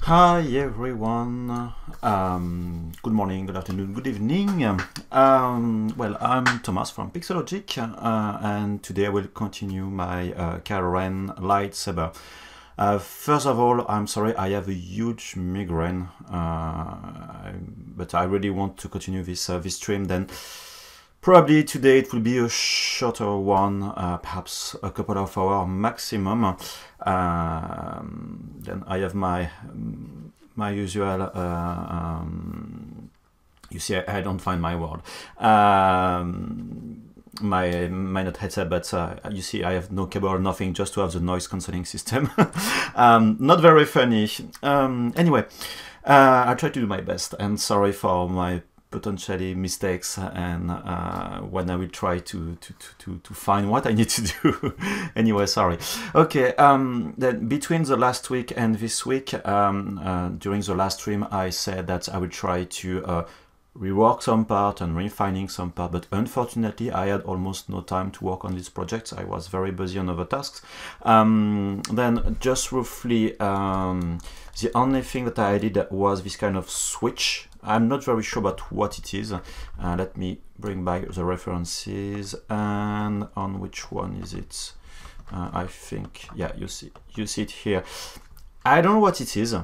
Hi everyone. Good morning, good afternoon, good evening. Well, I'm Thomas from Pixologic, and today I will continue my Kylo Ren lightsaber. First of all, I'm sorry, I have a huge migraine, but I really want to continue this stream. Then probably today it will be a shorter one, perhaps a couple of hours maximum. Then I have my usual. You see, I don't find my word. My not headset, but you see, I have no cable, nothing, just to have the noise cancelling system. Not very funny. Anyway, I'll try to do my best, and sorry for my potentially mistakes and when I will try to find what I need to do. Anyway, sorry. Okay, then between the last week and this week, during the last stream, I said that I will try to rework some part and refining some part, but unfortunately I had almost no time to work on these projects. I was very busy on other tasks. Then just roughly the only thing that I did was this kind of switch. I'm not very sure about what it is. Let me bring back the references, and on which one is it? I think, yeah, you see it here. I don't know what it is.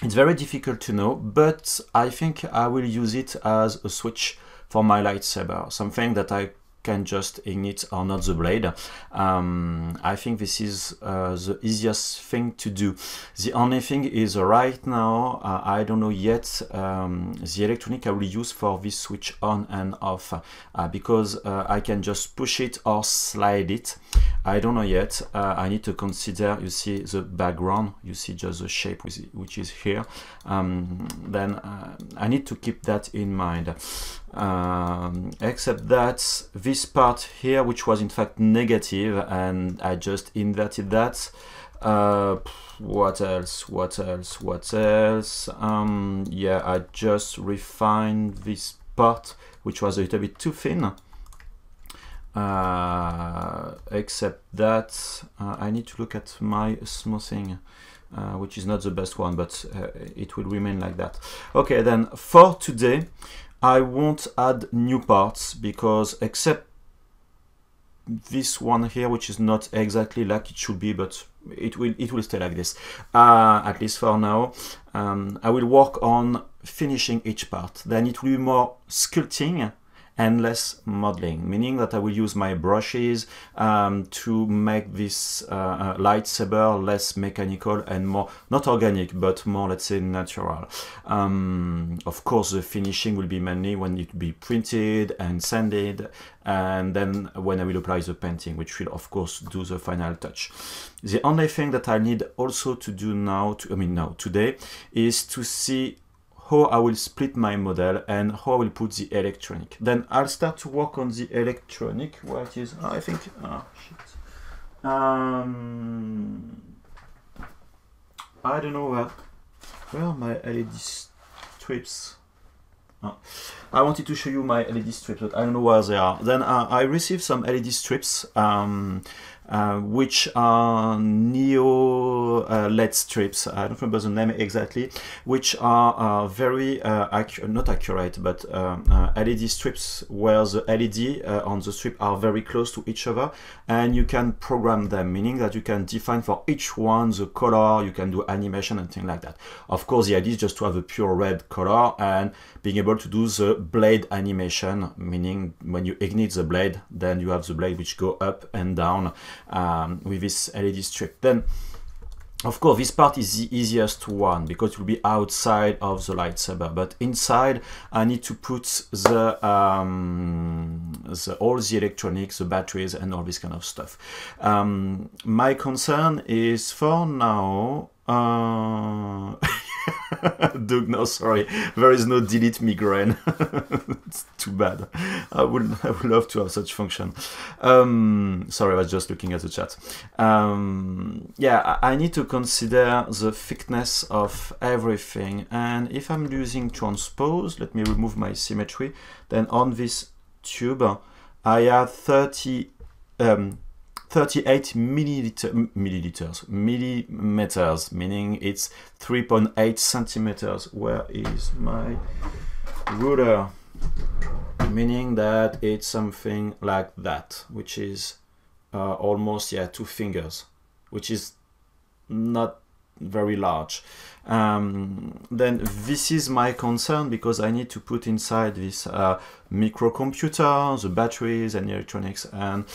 It's very difficult to know, but I think I will use it as a switch for my lightsaber, something that I can just ignite or not the blade. I think this is the easiest thing to do. The only thing is right now, I don't know yet the electronic I will use for this switch on and off, because I can just push it or slide it. I don't know yet. I need to consider, you see the background, you see just the shape which is here. Then I need to keep that in mind. Except that this part here, which was in fact negative, and I just inverted that. What else? Yeah, I just refined this part, which was a little bit too thin. Except that I need to look at my smoothing, which is not the best one, but it will remain like that. Okay, then for today I won't add new parts, because except this one here, which is not exactly like it should be, but it will stay like this, at least for now. I will work on finishing each part. Then it will be more sculpting and less modeling, meaning that I will use my brushes to make this lightsaber less mechanical and more, not organic, but more, let's say, natural. Of course, the finishing will be mainly when it will be printed and sanded, and then when I will apply the painting, which will, of course, do the final touch. The only thing that I need also to do now, today, is to see how I will split my model and how I will put the electronic. Then I'll start to work on the electronic. Where it is? I think. Oh, shit. I don't know where are my LED strips. Oh. I wanted to show you my LED strips, but I don't know where they are. Then I received some LED strips, which are Neo LED strips. I don't remember the name exactly, which are very not accurate, but LED strips where the LED on the strip are very close to each other, and you can program them, meaning that you can define for each one the color, you can do animation and things like that. Of course, the idea is just to have a pure red color and being able to do the blade animation, meaning when you ignite the blade, then you have the blade which go up and down with this LED strip. Then of course this part is the easiest one because it will be outside of the lightsaber, but inside I need to put all the electronics, the batteries and all this kind of stuff. My concern is for now Doug, no, sorry, there is no delete migraine. It's too bad. I would love to have such function. Sorry, I was just looking at the chat. Yeah, I need to consider the thickness of everything, and if I'm using transpose, let me remove my symmetry. Then on this tube, I have 30 38 millimeters, meaning it's 3.8 centimeters. Where is my ruler? Meaning that it's something like that, which is almost 2 fingers, which is not very large. Then this is my concern, because I need to put inside this microcomputer, the batteries and electronics, and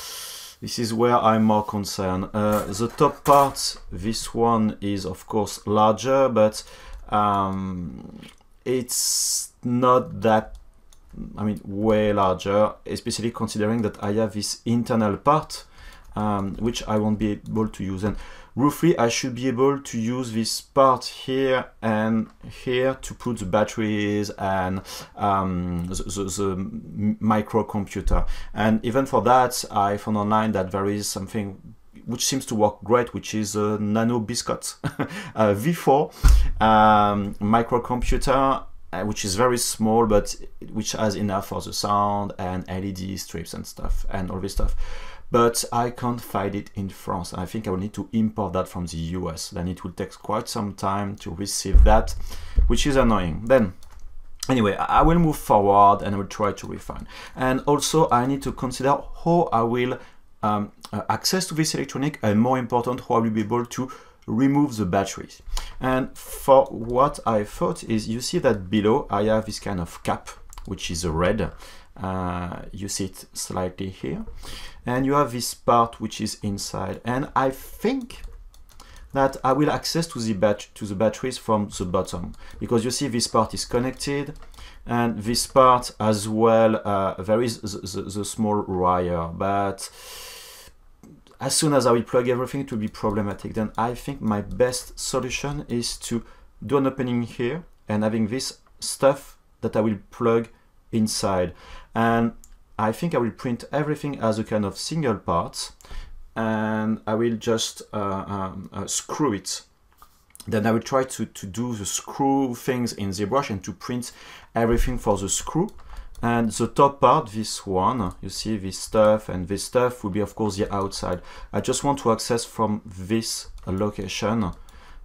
this is where I'm more concerned. The top part, this one is of course larger, but it's not that, I mean, way larger, especially considering that I have this internal part, which I won't be able to use. And roughly, I should be able to use this part here and here to put the batteries and the microcomputer. And even for that, I found online that there is something which seems to work great, which is a Nano Biscuit V4 microcomputer, which is very small, but which has enough for the sound and LED strips and stuff and all this stuff. But I can't find it in France. I think I will need to import that from the US. Then it will take quite some time to receive that, which is annoying. Then, anyway, I will move forward and I will try to refine. And also, I need to consider how I will access to this electronic, and more important, how I will be able to remove the batteries. And for what I thought is, you see that below I have this kind of cap, which is red. You see it slightly here, and you have this part which is inside, and I think that I will access to the batteries from the bottom, because you see this part is connected, and this part as well, there is the small wire, but as soon as I will plug everything, it will be problematic. Then I think my best solution is to do an opening here and having this stuff that I will plug inside. And I think I will print everything as a kind of single part, and I will just screw it. Then I will try to do the screw things in ZBrush and to print everything for the screw. And the top part, this one, you see this stuff and this stuff will be of course the outside. I just want to access from this location,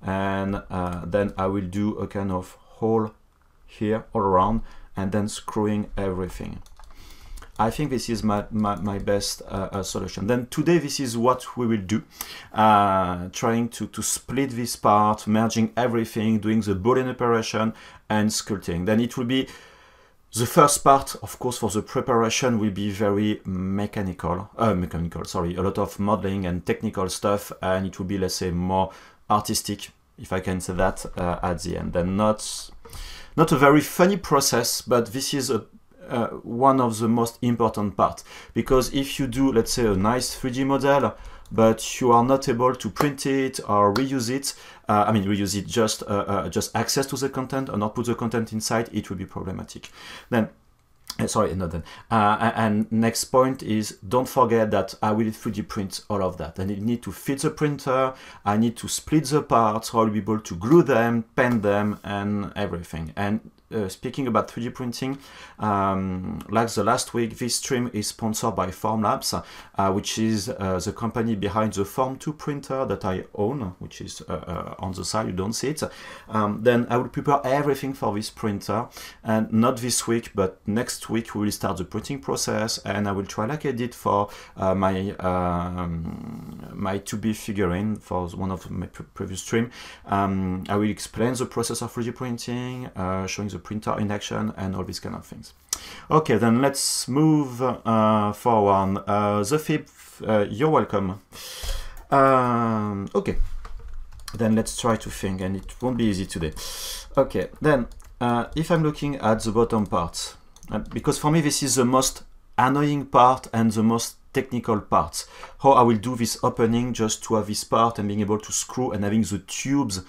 and then I will do a kind of hole here all around and then screwing everything. I think this is my best solution. Then today this is what we will do, trying to split this part, merging everything, doing the Boolean operation and sculpting. Then it will be the first part, of course, for the preparation will be very mechanical, a lot of modeling and technical stuff, and it will be, let's say, more artistic, if I can say that, at the end. Then not a very funny process, but this is one of the most important parts, because if you do, let's say, a nice 3D model, but you are not able to print it or reuse it, just access to the content or not put the content inside, it will be problematic. Then, and next point is, don't forget that I will 3D print all of that, and you need to fit the printer, I need to split the parts, I will be able to glue them, pen them, and everything. And speaking about 3D printing, like the last week, this stream is sponsored by Formlabs, which is the company behind the Form 2 printer that I own, which is on the side, you don't see it. Then I will prepare everything for this printer, and not this week, but next week we will start the printing process, and I will try, like I did for my 2B figurine for one of my previous stream. I will explain the process of 3D printing, showing the printer in action and all these kind of things. Okay, then let's move forward. The fifth, you're welcome. Okay, then let's try to think, and it won't be easy today. Okay, then if I'm looking at the bottom part, because for me this is the most annoying part and the most technical parts, how I will do this opening just to have this part and being able to screw and having the tubes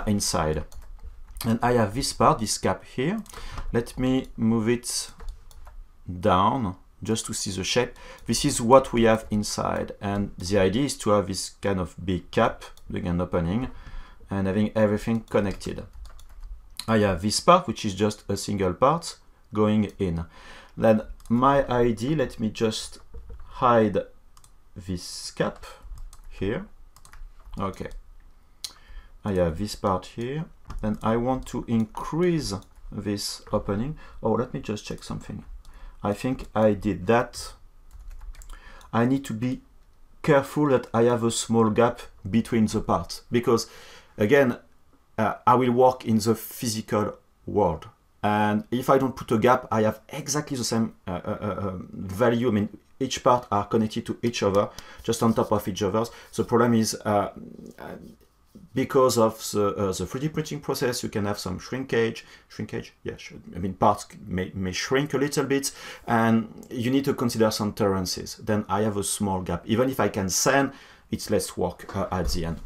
inside. And I have this part, this cap here. Let me move it down just to see the shape. This is what we have inside, and the idea is to have this kind of big cap, doing an opening and having everything connected. I have this part, which is just a single part going in. Then my idea, let me just hide this cap here. Okay, I have this part here, and I want to increase this opening. Oh, let me just check something. I think I did that. I need to be careful that I have a small gap between the parts, because again, I will work in the physical world, and if I don't put a gap, I have exactly the same value. I mean, each part are connected to each other, just on top of each other. The problem is because of the 3D printing process, you can have some shrinkage. Yeah, I mean, parts may shrink a little bit, and you need to consider some tolerances. Then I have a small gap. Even if I can sand, it's less work at the end.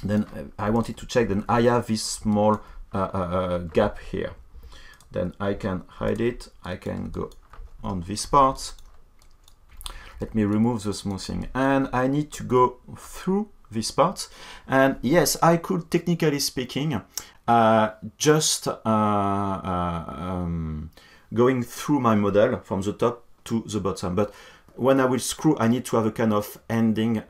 Then I wanted to check, then I have this small gap here. Then I can hide it. I can go on this part. Let me remove the smoothing, and I need to go through this part. And yes, I could, technically speaking, just going through my model from the top to the bottom. But when I will screw, I need to have a kind of ending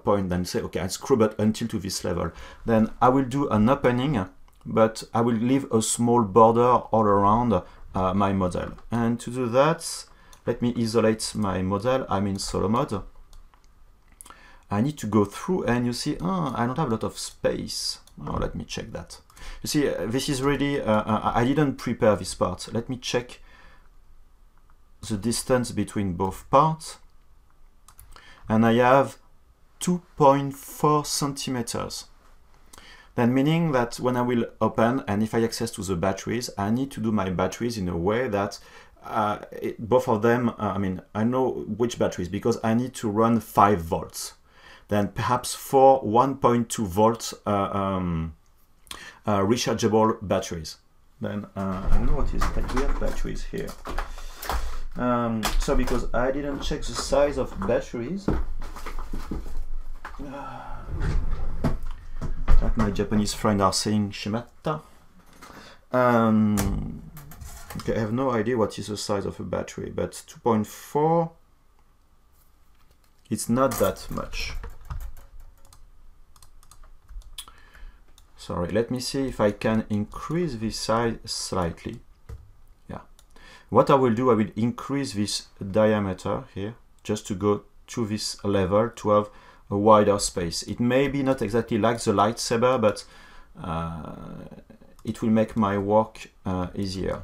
point, then say, okay, I screw but until to this level. Then I will do an opening, but I will leave a small border all around my model. And to do that, let me isolate my model. I'm in solo mode. I need to go through, and you see, oh, I don't have a lot of space. Oh, let me check that. You see, this is really, I didn't prepare this part. Let me check the distance between both parts. And I have 2.4 centimeters. Then meaning that when I will open, and if I access to the batteries, I need to do my batteries in a way that both of them, I mean, I know which batteries, because I need to run 5 volts. Then perhaps 4 1.2 volts rechargeable batteries. Then I don't know what is that. We have batteries here. So because I didn't check the size of batteries, like my Japanese friends are saying, shimata. Okay, I have no idea what is the size of a battery, but 2.4, it's not that much. Sorry, let me see if I can increase this size slightly. Yeah. What I will do, I will increase this diameter here, just to go to this level, to have a wider space. It may be not exactly like the lightsaber, but it will make my work easier.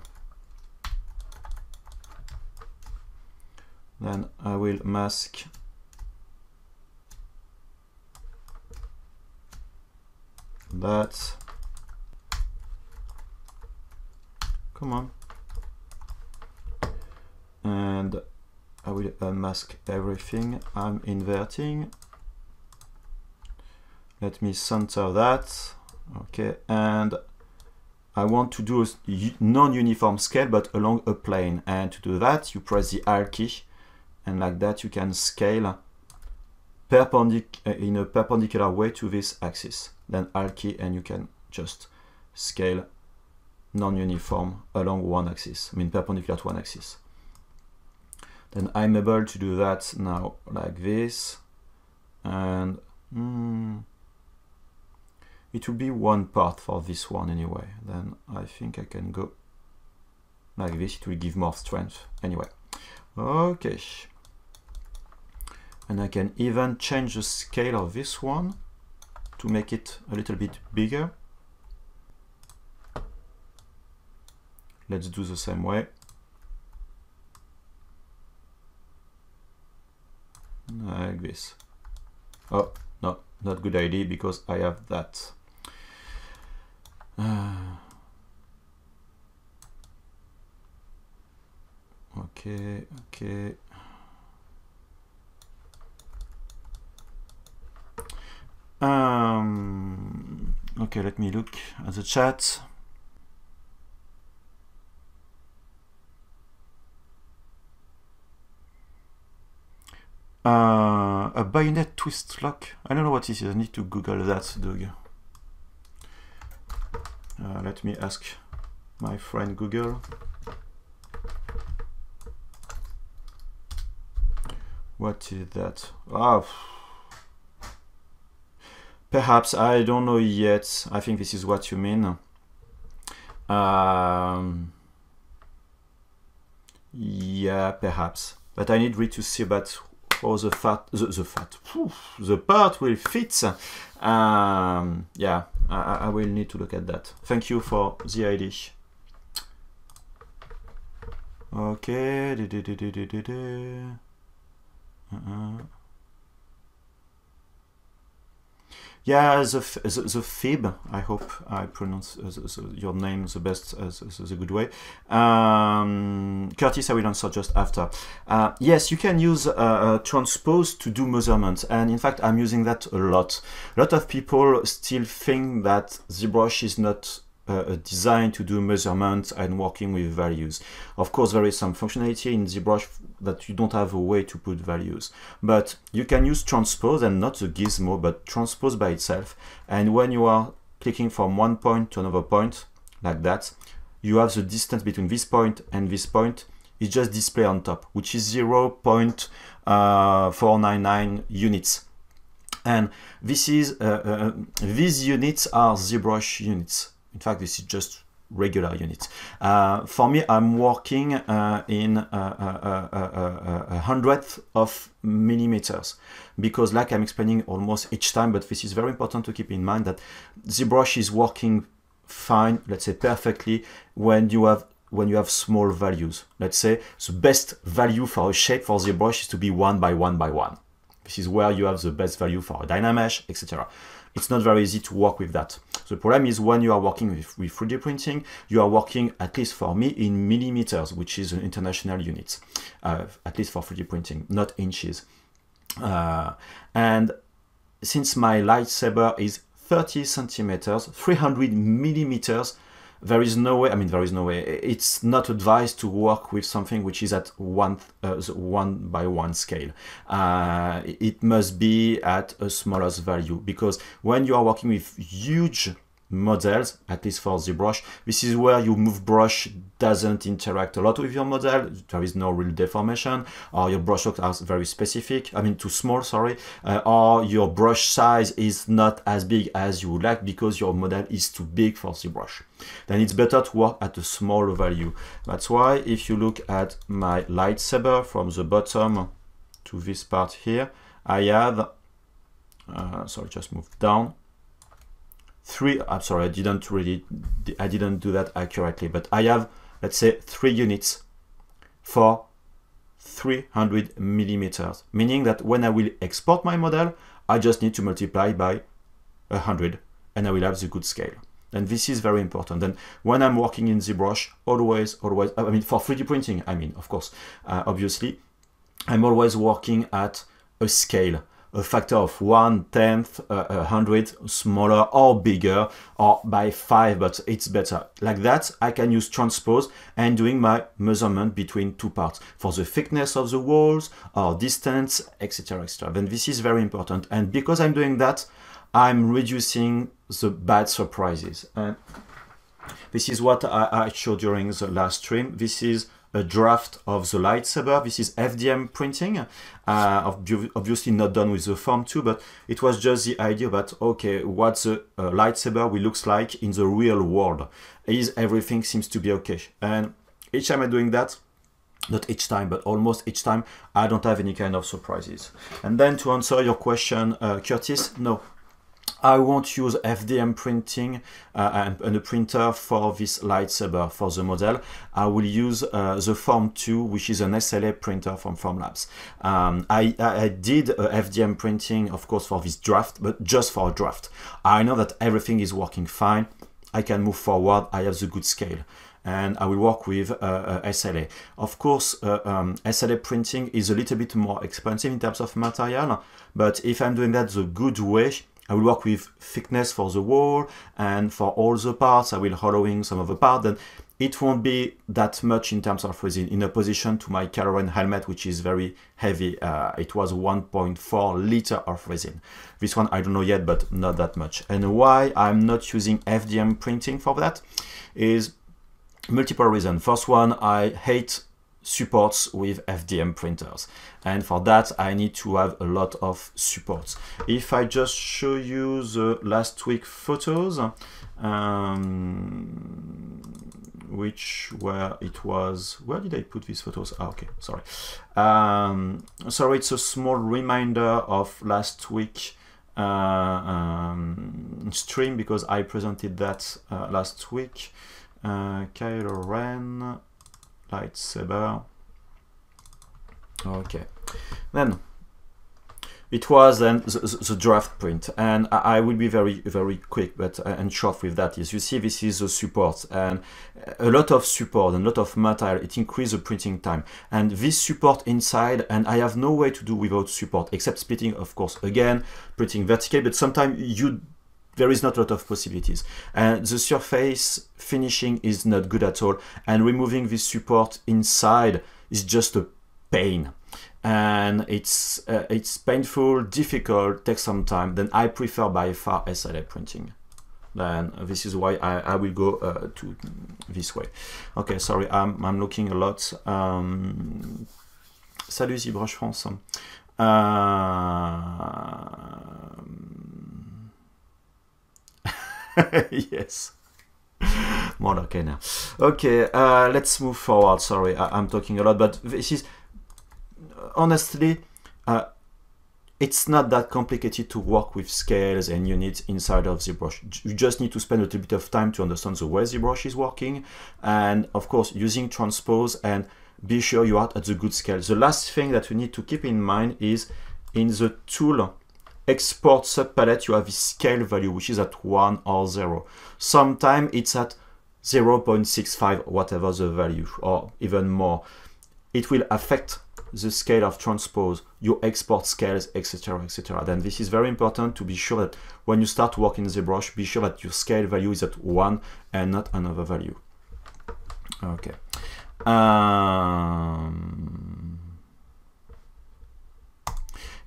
Then I will mask that. Come on. And I will unmask everything. I'm inverting. Let me center that. Okay, and I want to do a non-uniform scale but along a plane. And to do that, you press the Alt key, and like that you can scale in a perpendicular way to this axis. Then Alt key, and you can just scale non-uniform along one axis, I mean perpendicular to one axis. Then I'm able to do that now like this, and it will be one part for this one anyway. Then I think I can go like this, it will give more strength anyway. Okay. And I can even change the scale of this one to make it a little bit bigger. Let's do the same way. Like this. Oh, no, not good idea because I have that. Okay. Okay, let me look at the chat. A bayonet twist lock. I don't know what this is. I need to Google that, Doug. Let me ask my friend Google. What is that? Oh, perhaps, I don't know yet. I think this is what you mean. Yeah, perhaps. But I need really to see about how the part will fit. Yeah, I will need to look at that. Thank you for the idea. Okay. Yeah, the fib, I hope I pronounce your name the best, the good way. Curtis, I will answer just after. Yes, you can use transpose to do measurements, and in fact, I'm using that a lot. A lot of people still think that ZBrush is not designed to do measurements and working with values. Of course, there is some functionality in ZBrush that you don't have a way to put values, but you can use transpose, and not the gizmo, but transpose by itself. And when you are clicking from one point to another point, like that, you have the distance between this point and this point is just displayed on top, which is 0.499 units. And this is these units are ZBrush units. In fact, this is just regular units. For me, I'm working in a hundredth of millimeters, because like I'm explaining almost each time, but this is very important to keep in mind, that ZBrush is working fine, let's say perfectly, when you have small values. Let's say the best value for a shape for ZBrush is to be 1 by 1 by 1. This is where you have the best value for a Dynamesh, etc. It's not very easy to work with that. The problem is when you are working with 3D printing, you are working, at least for me, in millimeters, which is an international unit, at least for 3D printing, not inches. And since my lightsaber is 30 centimeters, 300 millimeters, there is no way, it's not advised to work with something which is at one by one scale. It must be at a smallest value, because when you are working with huge models, at least for ZBrush, this is where your move brush doesn't interact a lot with your model. There is no real deformation, or your brush strokes are very specific, too small, sorry, or your brush size is not as big as you would like because your model is too big for ZBrush. Then it's better to work at a smaller value. That's why if you look at my lightsaber from the bottom to this part here, I have, sorry, just move down. I'm sorry, I didn't do that accurately, but I have, let's say, 3 units for 300 millimeters, meaning that when I will export my model, I just need to multiply by 100, and I will have the good scale. And this is very important. And when I'm working in ZBrush, always, for 3D printing, of course, obviously, I'm always working at a scale, a factor of 1/10, 100, smaller or bigger, or by 5, but it's better. Like that, I can use transpose and doing my measurement between 2 parts for the thickness of the walls or distance, etc., etc. Then this is very important. And because I'm doing that, I'm reducing the bad surprises. And this is what I showed during the last stream. This is a draft of the lightsaber. This is FDM printing, obviously not done with the Form 2, but it was just the idea about, okay, what the lightsaber will look like in the real world. Everything seems to be okay. And each time I'm doing that, not each time, but almost each time, I don't have any kind of surprises. And then to answer your question, Curtis, no. I won't use FDM printing and a printer for this lightsaber for the model. I will use the Form 2, which is an SLA printer from Formlabs. I did FDM printing, of course, for this draft, but just for a draft. I know that everything is working fine. I can move forward. I have the good scale. And I will work with SLA. Of course, SLA printing is a little bit more expensive in terms of material, but if I'm doing that the good way, I will work with thickness for the wall, and for all the parts, I will hollowing some of the part. Then it won't be that much in terms of resin, in opposition to my Kylo Ren helmet, which is very heavy. It was 1.4 liter of resin. This one, I don't know yet, but not that much. And why I'm not using FDM printing for that is multiple reasons. First one, I hate supports with FDM printers, and for that I need to have a lot of supports. If I just show you the last week photos, which where it was, where did I put these photos? Ah, okay, sorry. Sorry, it's a small reminder of last week stream, because I presented that last week. Kylo Ren, Lightsaber. Okay, then it was then the draft print, and I will be very quick but and short with that. Is you see this is the support, and a lot of support and a lot of material. It increases the printing time, and this support inside, and I have no way to do without support except splitting, of course, again printing vertical, but sometimes there is not a lot of possibilities, and the surface finishing is not good at all, and removing this support inside is just a pain, and it's painful, difficult, takes some time. Then I prefer by far SLA printing. Then this is why I will go to this way. Okay, sorry, I'm looking a lot. Salut ZBrush France. Yes. More okay now. Okay, let's move forward. Sorry, I'm talking a lot, but this is honestly, it's not that complicated to work with scales and units inside of ZBrush. You just need to spend a little bit of time to understand the way ZBrush is working, and of course using transpose, and be sure you are at the good scale. The last thing that you need to keep in mind is in the tool export subpalette, you have the scale value, which is at 1 or 0. Sometimes it's at 0.65, whatever the value, or even more. It will affect the scale of transpose, your export scales, etc., etc. Then this is very important to be sure that when you start working in ZBrush, be sure that your scale value is at 1 and not another value. Okay.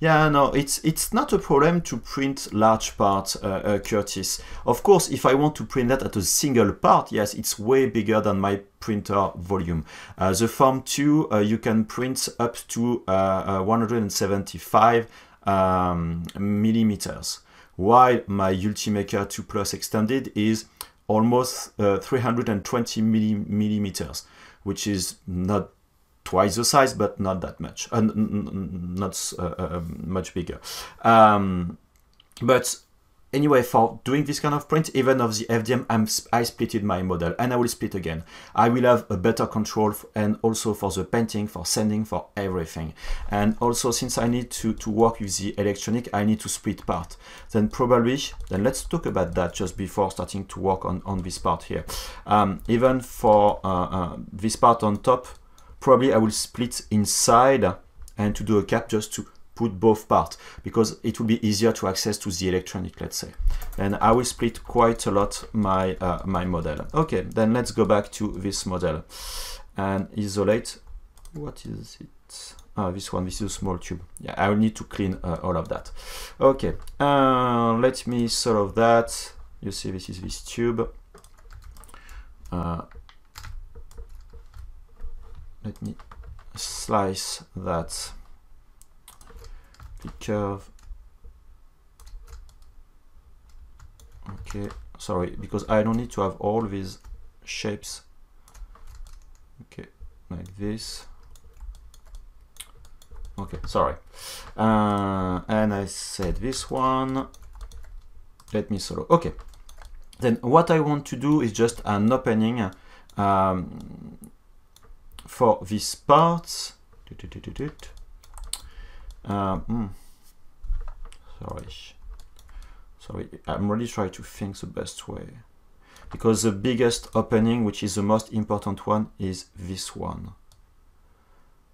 Yeah, no, it's not a problem to print large parts, Curtis. Of course, if I want to print that at a single part, yes, it's way bigger than my printer volume. The Form 2, you can print up to 175 millimeters, while my Ultimaker 2 Plus Extended is almost 320 millimeters, which is not twice the size, but not that much, not much bigger. But anyway, for doing this kind of print, even of the FDM, I splitted my model, and I will split again. I will have a better control, and also for the painting, for sanding, for everything. And also, since I need to work with the electronic, I need to split part. Then probably, then let's talk about that just before starting to work on this part here. Even for this part on top, probably I will split inside and to do a cap just to put both parts, because it will be easier to access to the electronic, let's say. And I will split quite a lot my my model. Okay, then let's go back to this model and isolate. What is it? Ah, this one, this is a small tube. Yeah, I will need to clean all of that. Okay, let me solve that. You see, this is this tube. Let me slice that, the curve. Okay, sorry, because I don't need to have all these shapes. Okay, like this. Okay, sorry. And I said this one. Let me solo. Okay. Then what I want to do is just an opening for this part. Sorry, I'm really trying to think the best way, because the biggest opening, which is the most important one, is this one.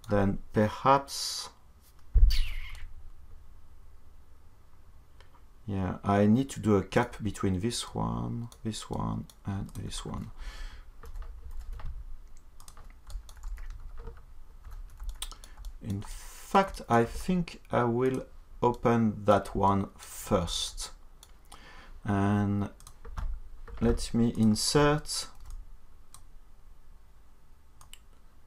Then perhaps, yeah, I need to do a cap between this one, and this one. In fact, I think I will open that one first. And let me insert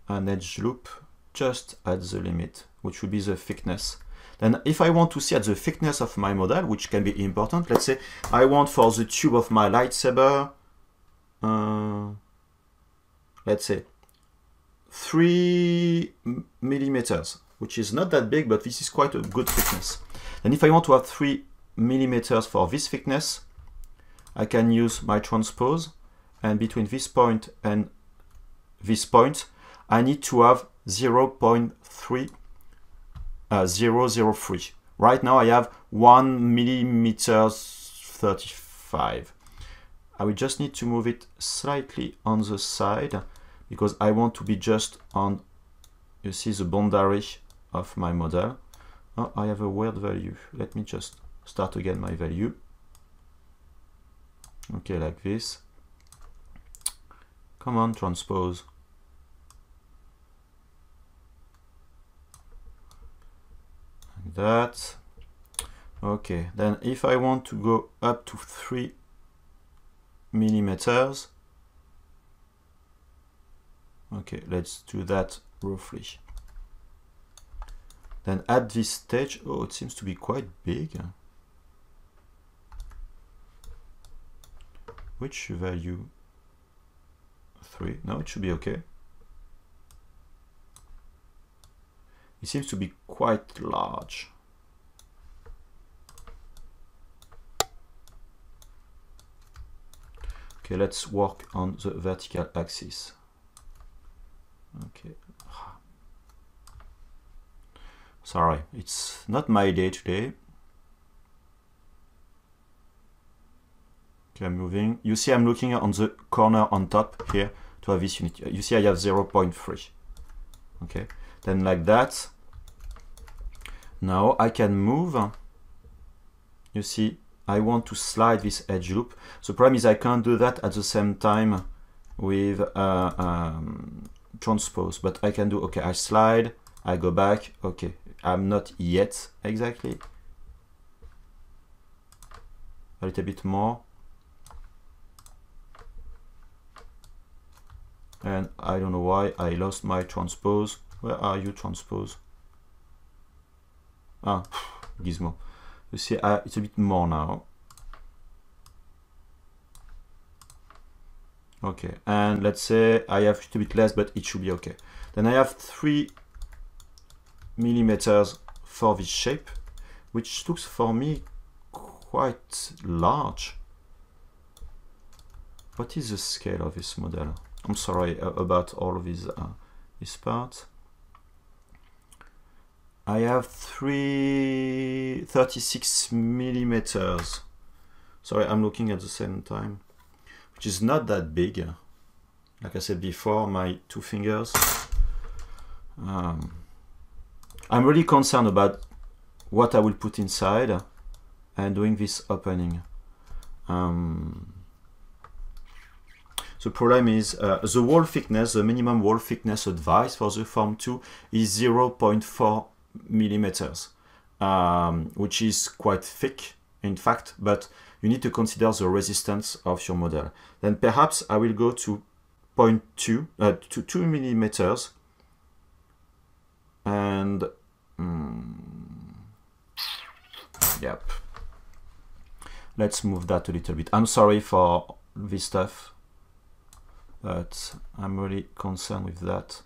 an edge loop just at the limit, which will be the thickness. Then if I want to see at the thickness of my model, which can be important, let's say I want for the tube of my lightsaber, let's say 3 millimeters, which is not that big, but this is quite a good thickness. And if I want to have 3 millimeters for this thickness, I can use my transpose, and between this point and this point, I need to have 0.003. Right now I have 1 millimeter 35. I will just need to move it slightly on the side because I want to be just on, you see, the boundary of my model. Oh, I have a weird value. Let me just start again my value. Okay, like this. Come on, transpose. Like that. Okay, then if I want to go up to 3 millimeters, okay, let's do that roughly. Then at this stage, oh, it seems to be quite big. Which value? 3? No, it should be okay. It seems to be quite large. Okay, let's work on the vertical axis. Okay. Sorry, it's not my day today. Okay, I'm moving. You see I'm looking on the corner on top here to have this unit. You see I have 0.3. Okay, then like that. Now I can move. You see, I want to slide this edge loop. The problem is I can't do that at the same time with transpose, but I can do, okay, I slide, I go back, okay, I'm not yet exactly. A little bit more. And I don't know why I lost my transpose. Where are you, transpose? Ah, gizmo. You see, it's a bit more now. Okay, and let's say I have a little bit less, but it should be okay. Then I have 3 millimeters for this shape, which looks for me quite large. What is the scale of this model? I'm sorry about all of these this part. I have 36 millimeters. Sorry, I'm looking at the same time, which is not that big. Like I said before, my 2 fingers. I'm really concerned about what I will put inside and doing this opening. The problem is the wall thickness, the minimum wall thickness advised for the Form 2 is 0.4 millimeters, which is quite thick, in fact, but you need to consider the resistance of your model. Then perhaps I will go to 2 millimeters, and yep, let's move that a little bit. I'm sorry for this stuff, but I'm really concerned with that.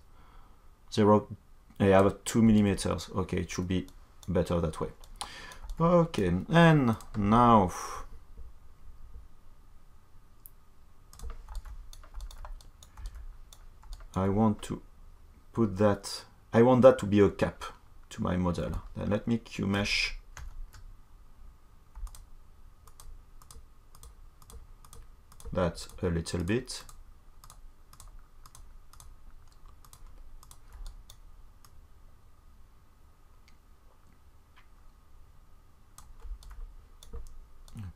I have 2 millimeters. Okay, it should be better that way. Okay, and now I want to put that, I want that to be a cap to my model. Then let me Q-mesh that a little bit.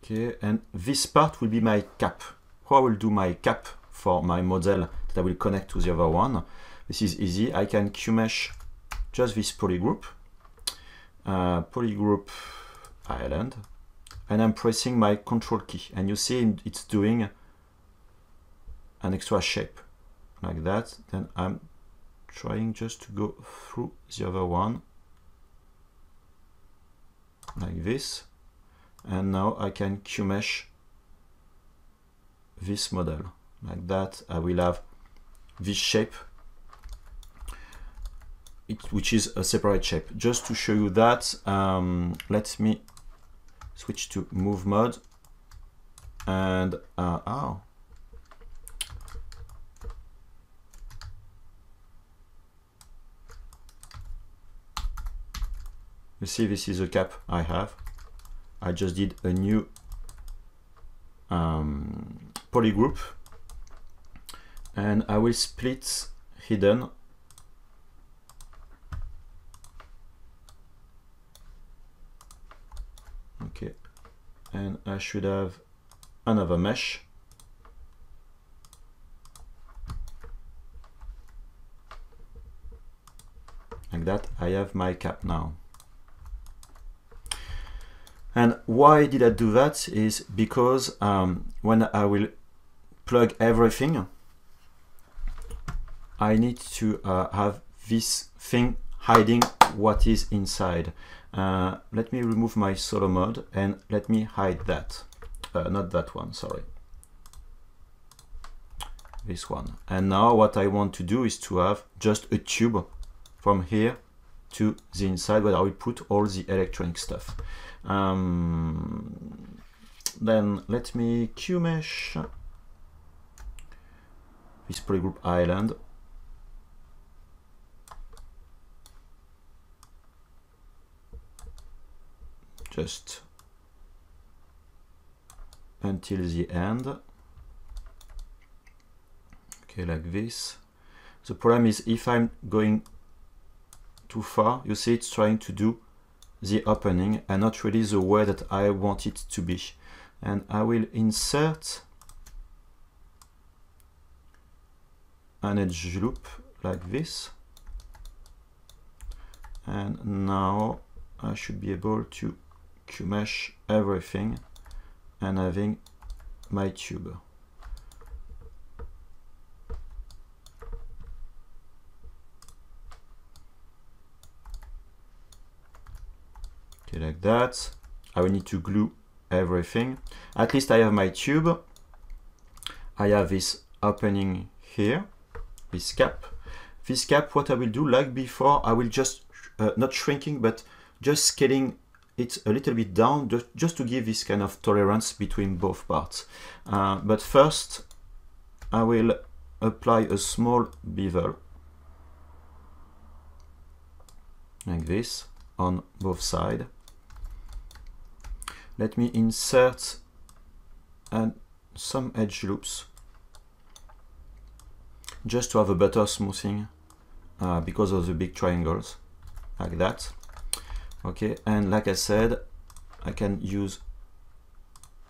Okay, and this part will be my cap. How I will do my cap for my model that I will connect to the other one. This is easy. I can Q-mesh just this polygroup, polygroup island, and I'm pressing my control key. And you see it's doing an extra shape like that. Then I'm trying just to go through the other one like this, and now I can Q-mesh this model like that. I will have this shape, which is a separate shape. Just to show you that, let me switch to move mode, and you see, this is a cap I have. I just did a new polygroup, and I will split hidden. Okay, and I should have another mesh. Like that, I have my cap now. And why did I do that is because when I will plug everything, I need to have this thing hiding what is inside. Let me remove my solo mode and let me hide that. Not that one, sorry. This one. And now what I want to do is to have just a tube from here to the inside where I will put all the electronic stuff. Then let me Q-mesh this polygroup island. Just until the end. Okay, like this. The problem is if I'm going too far, you see it's trying to do the opening and not really the way that I want it to be. And I will insert an edge loop like this. And now I should be able to Q-mesh everything and having my tube. Okay, like that. I will need to glue everything. At least I have my tube. I have this opening here, this cap. This cap, what I will do, like before, I will just, not shrinking, but just scaling it a little bit down, just to give this kind of tolerance between both parts. But first, I will apply a small bevel, like this, on both sides. Let me insert some edge loops, just to have a better smoothing because of the big triangles, like that. Okay, and like I said, I can use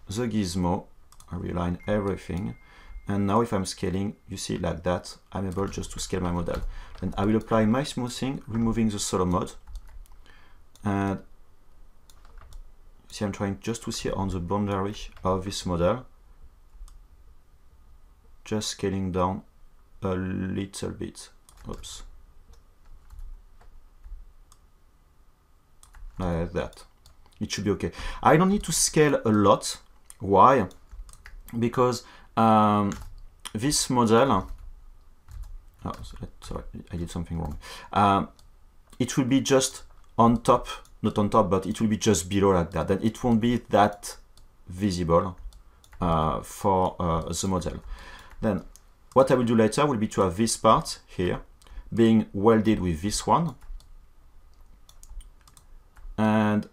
the gizmo, I realign everything, and now if I'm scaling, you see like that, I'm able just to scale my model. And I will apply my smoothing, removing the solo mode, and see I'm trying just to see on the boundary of this model, just scaling down a little bit. Oops. Like that. It should be okay. I don't need to scale a lot. Why? Because this model, oh, sorry, I did something wrong. It will be just on top, not on top, but it will be just below like that. Then it won't be that visible for the model. Then what I will do later will be to have this part here being welded with this one. And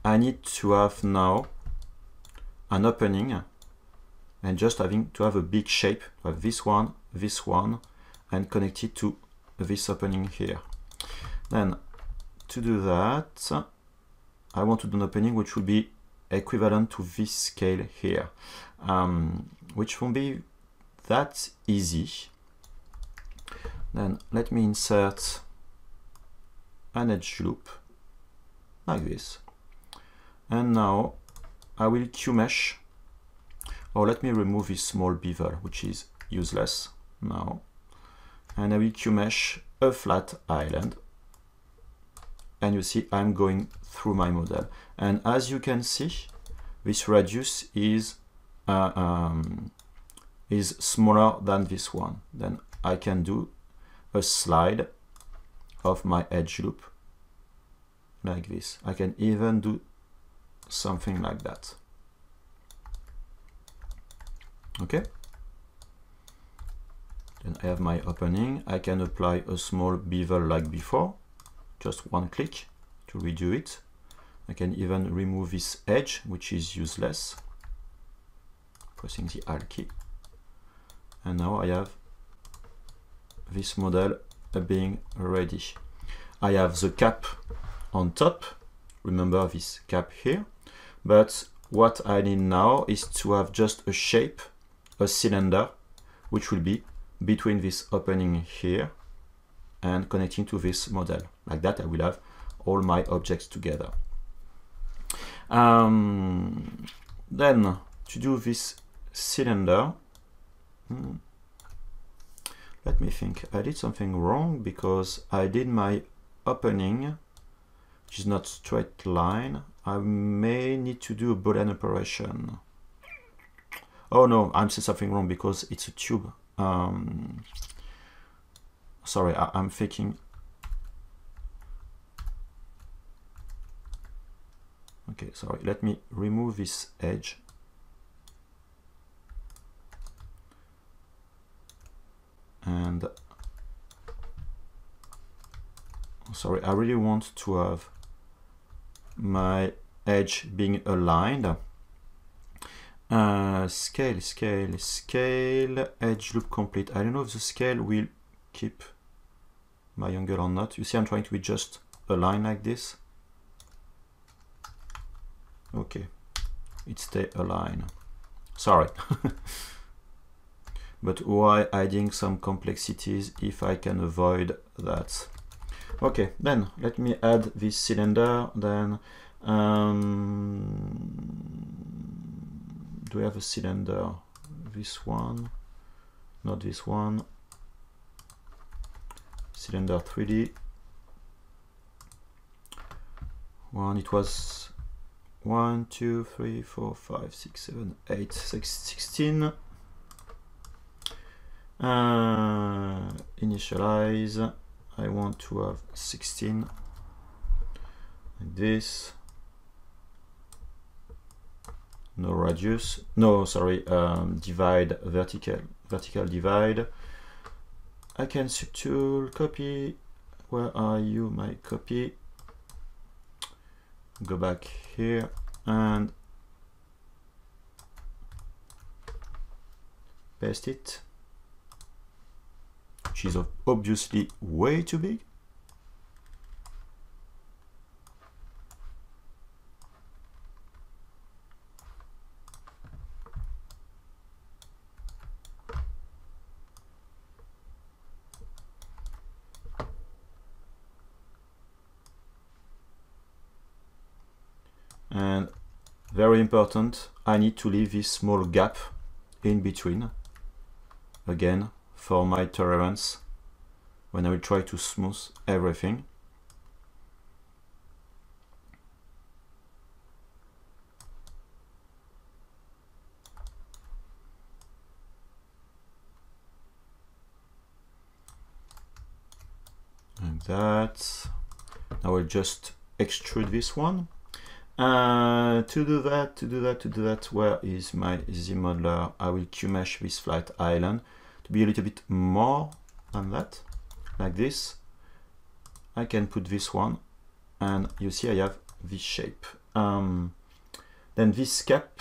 I need to have now an opening and just having to have a big shape, to have this one, and connect it to this opening here. Then to do that, I want to do an opening which will be equivalent to this scale here, which won't be that easy. Then let me insert an edge loop like this, and now I will Q-mesh, or let me remove this small bevel which is useless now, and I will Q-mesh a flat island, and you see I'm going through my model. And as you can see, this radius is smaller than this one. Then I can do a slide of my edge loop like this. I can even do something like that. Okay. Then I have my opening. I can apply a small bevel like before, just one click to redo it. I can even remove this edge, which is useless, pressing the Alt key. And now I have this model being ready. I have the cap on top. Remember this cap here. But what I need now is to have just a shape, a cylinder, which will be between this opening here and connecting to this model. Like that, I will have all my objects together. Then to do this cylinder, let me think. I did something wrong because I did my opening, which is not straight line. I may need to do a Boolean operation. Oh no, I'm saying something wrong because it's a tube. Sorry, I'm thinking. Okay, sorry, let me remove this edge. And sorry, I really want to have my edge being aligned. Scale, edge loop complete. I don't know if the scale will keep my angle or not. You see, I'm trying to be just aligned like this. Okay, it stay aligned. Sorry. But why adding some complexities if I can avoid that? Okay, then let me add this cylinder. Then do we have a cylinder? This one, not this one. Cylinder 3D. One, it was 1, 2, 3, 4, 5, 6, 7, 8, 16. Initialize. I want to have 16 like this. No radius. No, sorry. Divide vertical divide. I can subtool copy. Where are you, my copy? Go back here and paste it, which is obviously way too big. And very important, I need to leave this small gap in between, again, for my tolerance when I will try to smooth everything. Like that. Now I'll just extrude this one. To do that, where is my ZModeler? I will QMesh this flat island to be a little bit more than that, like this. I can put this one, and you see I have this shape. Then this cap,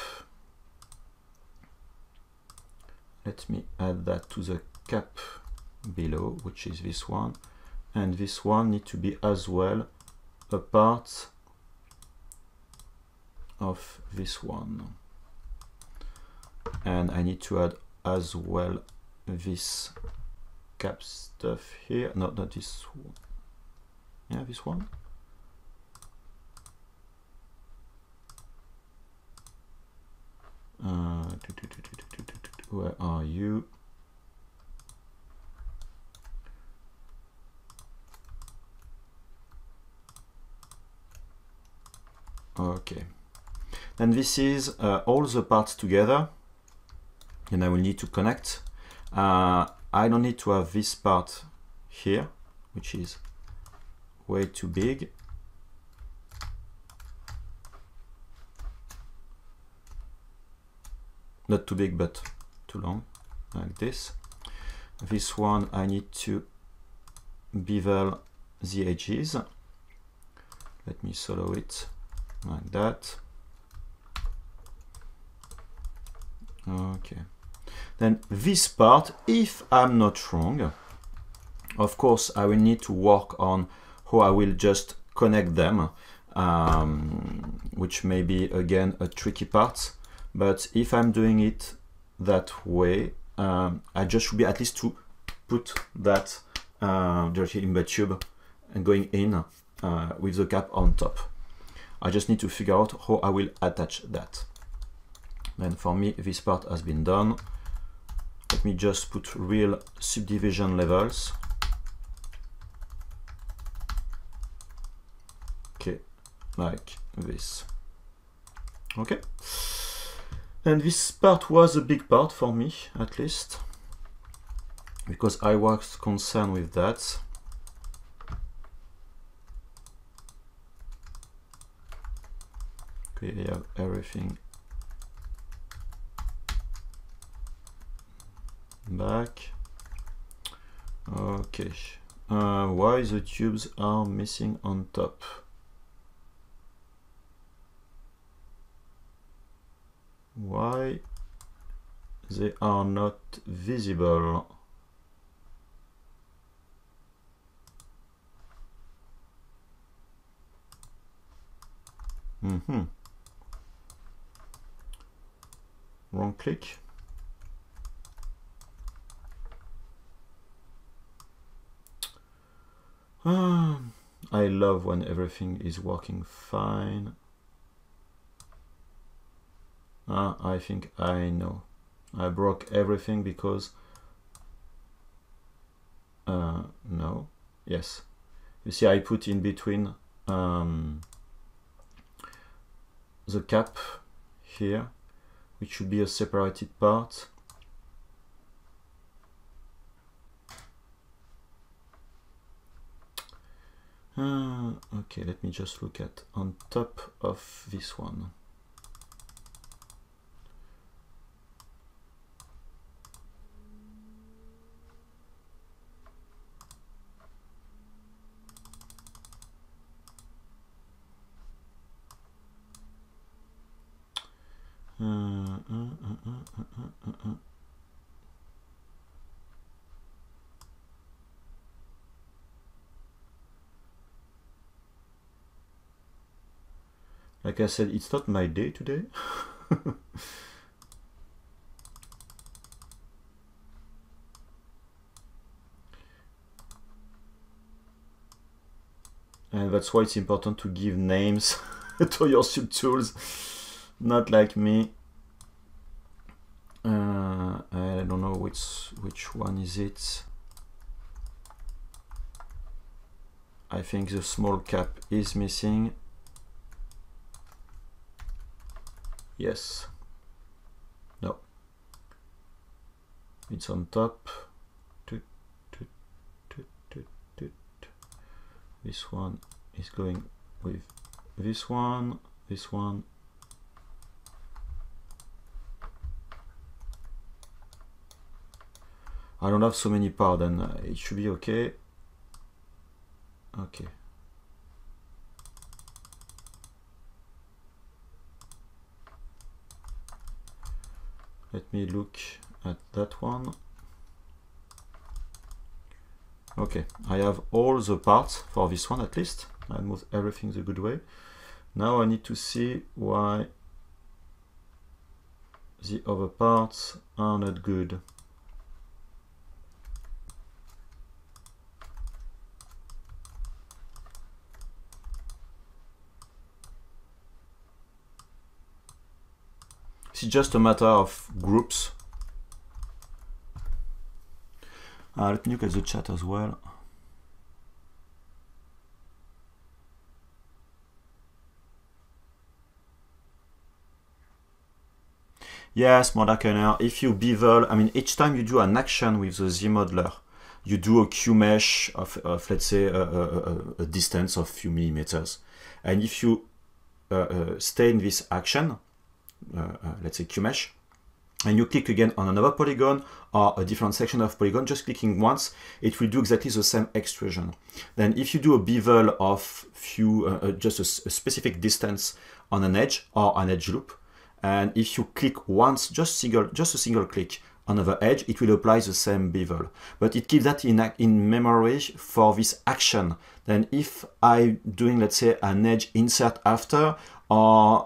let me add that to the cap below, which is this one, and this one need to be as well a part of this one, and I need to add as well this cap stuff here. Not this one. Yeah, this one. Where are you? Okay. Then this is all the parts together, and I will need to connect. I don't need to have this part here, which is way too big. Not too big, but too long, like this. This one, I need to bevel the edges. Let me solo it like that. Okay. Then this part, if I'm not wrong, of course, I will need to work on how I will just connect them, which may be, again, a tricky part. But if I'm doing it that way, I just should be at least to put that dirty embed tube and going in with the cap on top. I just need to figure out how I will attach that. Then for me, this part has been done. Let me just put real subdivision levels. Okay, like this. Okay. And this part was a big part for me, at least, because I was concerned with that. Okay, I have everything back. Okay, why the tubes are missing on top? Why they are not visible? Wrong click. I love when everything is working fine. I think I know. I broke everything because no, yes. You see, I put in between the cap here, which should be a separated part. Okay, let me just look at on top of this one. Like I said, it's not my day today. And that's why it's important to give names to your subtools, not like me. I don't know which one is it. I think the small cap is missing. Yes. No. It's on top. This one is going with this one, this one. I don't have so many parts, and it should be okay. Okay. Let me look at that one. Okay, I have all the parts for this one at least. I moved everything the good way. Now I need to see why the other parts are not good. It's just a matter of groups. Let me look at the chat as well. Yes, more darker. If you bevel, I mean, each time you do an action with the ZModeler, you do a Q mesh of let's say, a distance of few millimeters. And if you stay in this action, let's say Q mesh, and you click again on another polygon or a different section of polygon, just clicking once, it will do exactly the same extrusion. Then if you do a bevel of few, just a specific distance on an edge or an edge loop, and if you click once, just a single click on another edge, it will apply the same bevel. But it keeps that in memory for this action. Then if I'm doing, let's say, an edge insert after, or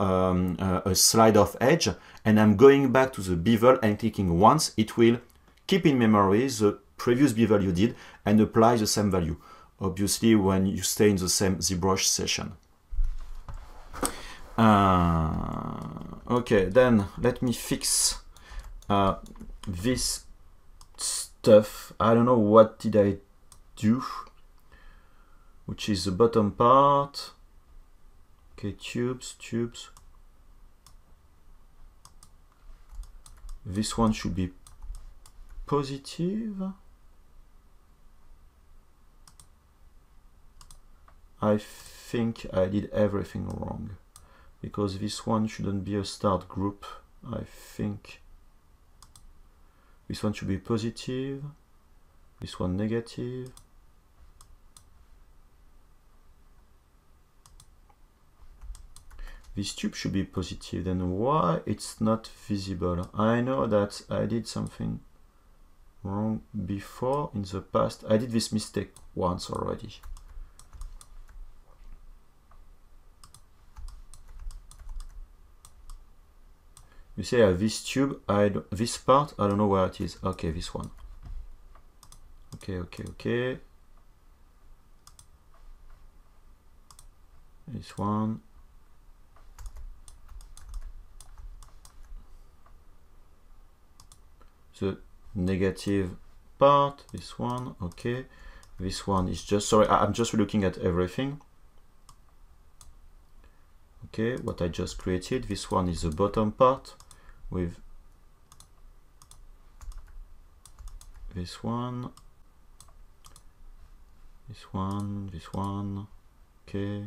a slide of edge, and I'm going back to the bevel and clicking once, it will keep in memory the previous bevel you did and apply the same value. Obviously, when you stay in the same ZBrush session. Okay, then let me fix this stuff. I don't know what did I do, which is the bottom part. Okay, tubes. This one should be positive. I think I did everything wrong, because this one shouldn't be a start group. I think this one should be positive, this one negative. This tube should be positive, then why it's not visible? I know that I did something wrong before in the past. I did this mistake once already. You see, I have this tube, this part, I don't know where it is. Okay, this one. Okay. This one. The negative part, this one, okay. This one is just, sorry, I'm just looking at everything. Okay, what I just created. This one is the bottom part with this one, okay.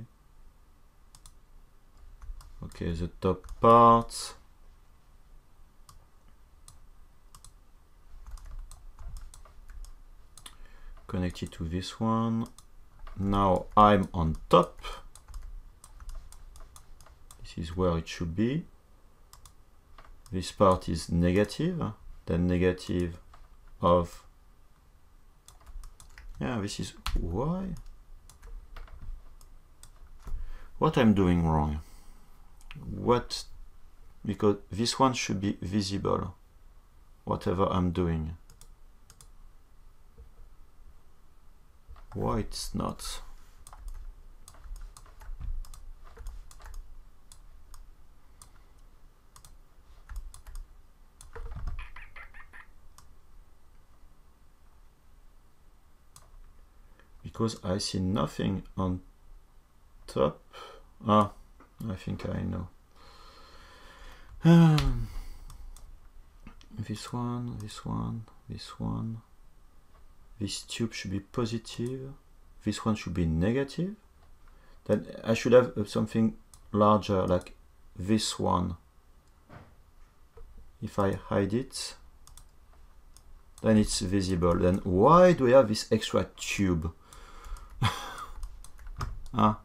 Okay, the top part. Connected to this one. Now I'm on top. This is where it should be. This part is negative, then negative of, yeah, this is why. What I'm doing wrong? What? Because this one should be visible, whatever I'm doing. Why it's not? Because I see nothing on top. Ah, I think I know. This one. This tube should be positive. This one should be negative. Then I should have something larger like this one. If I hide it, then it's visible. Then why do I have this extra tube? Ah.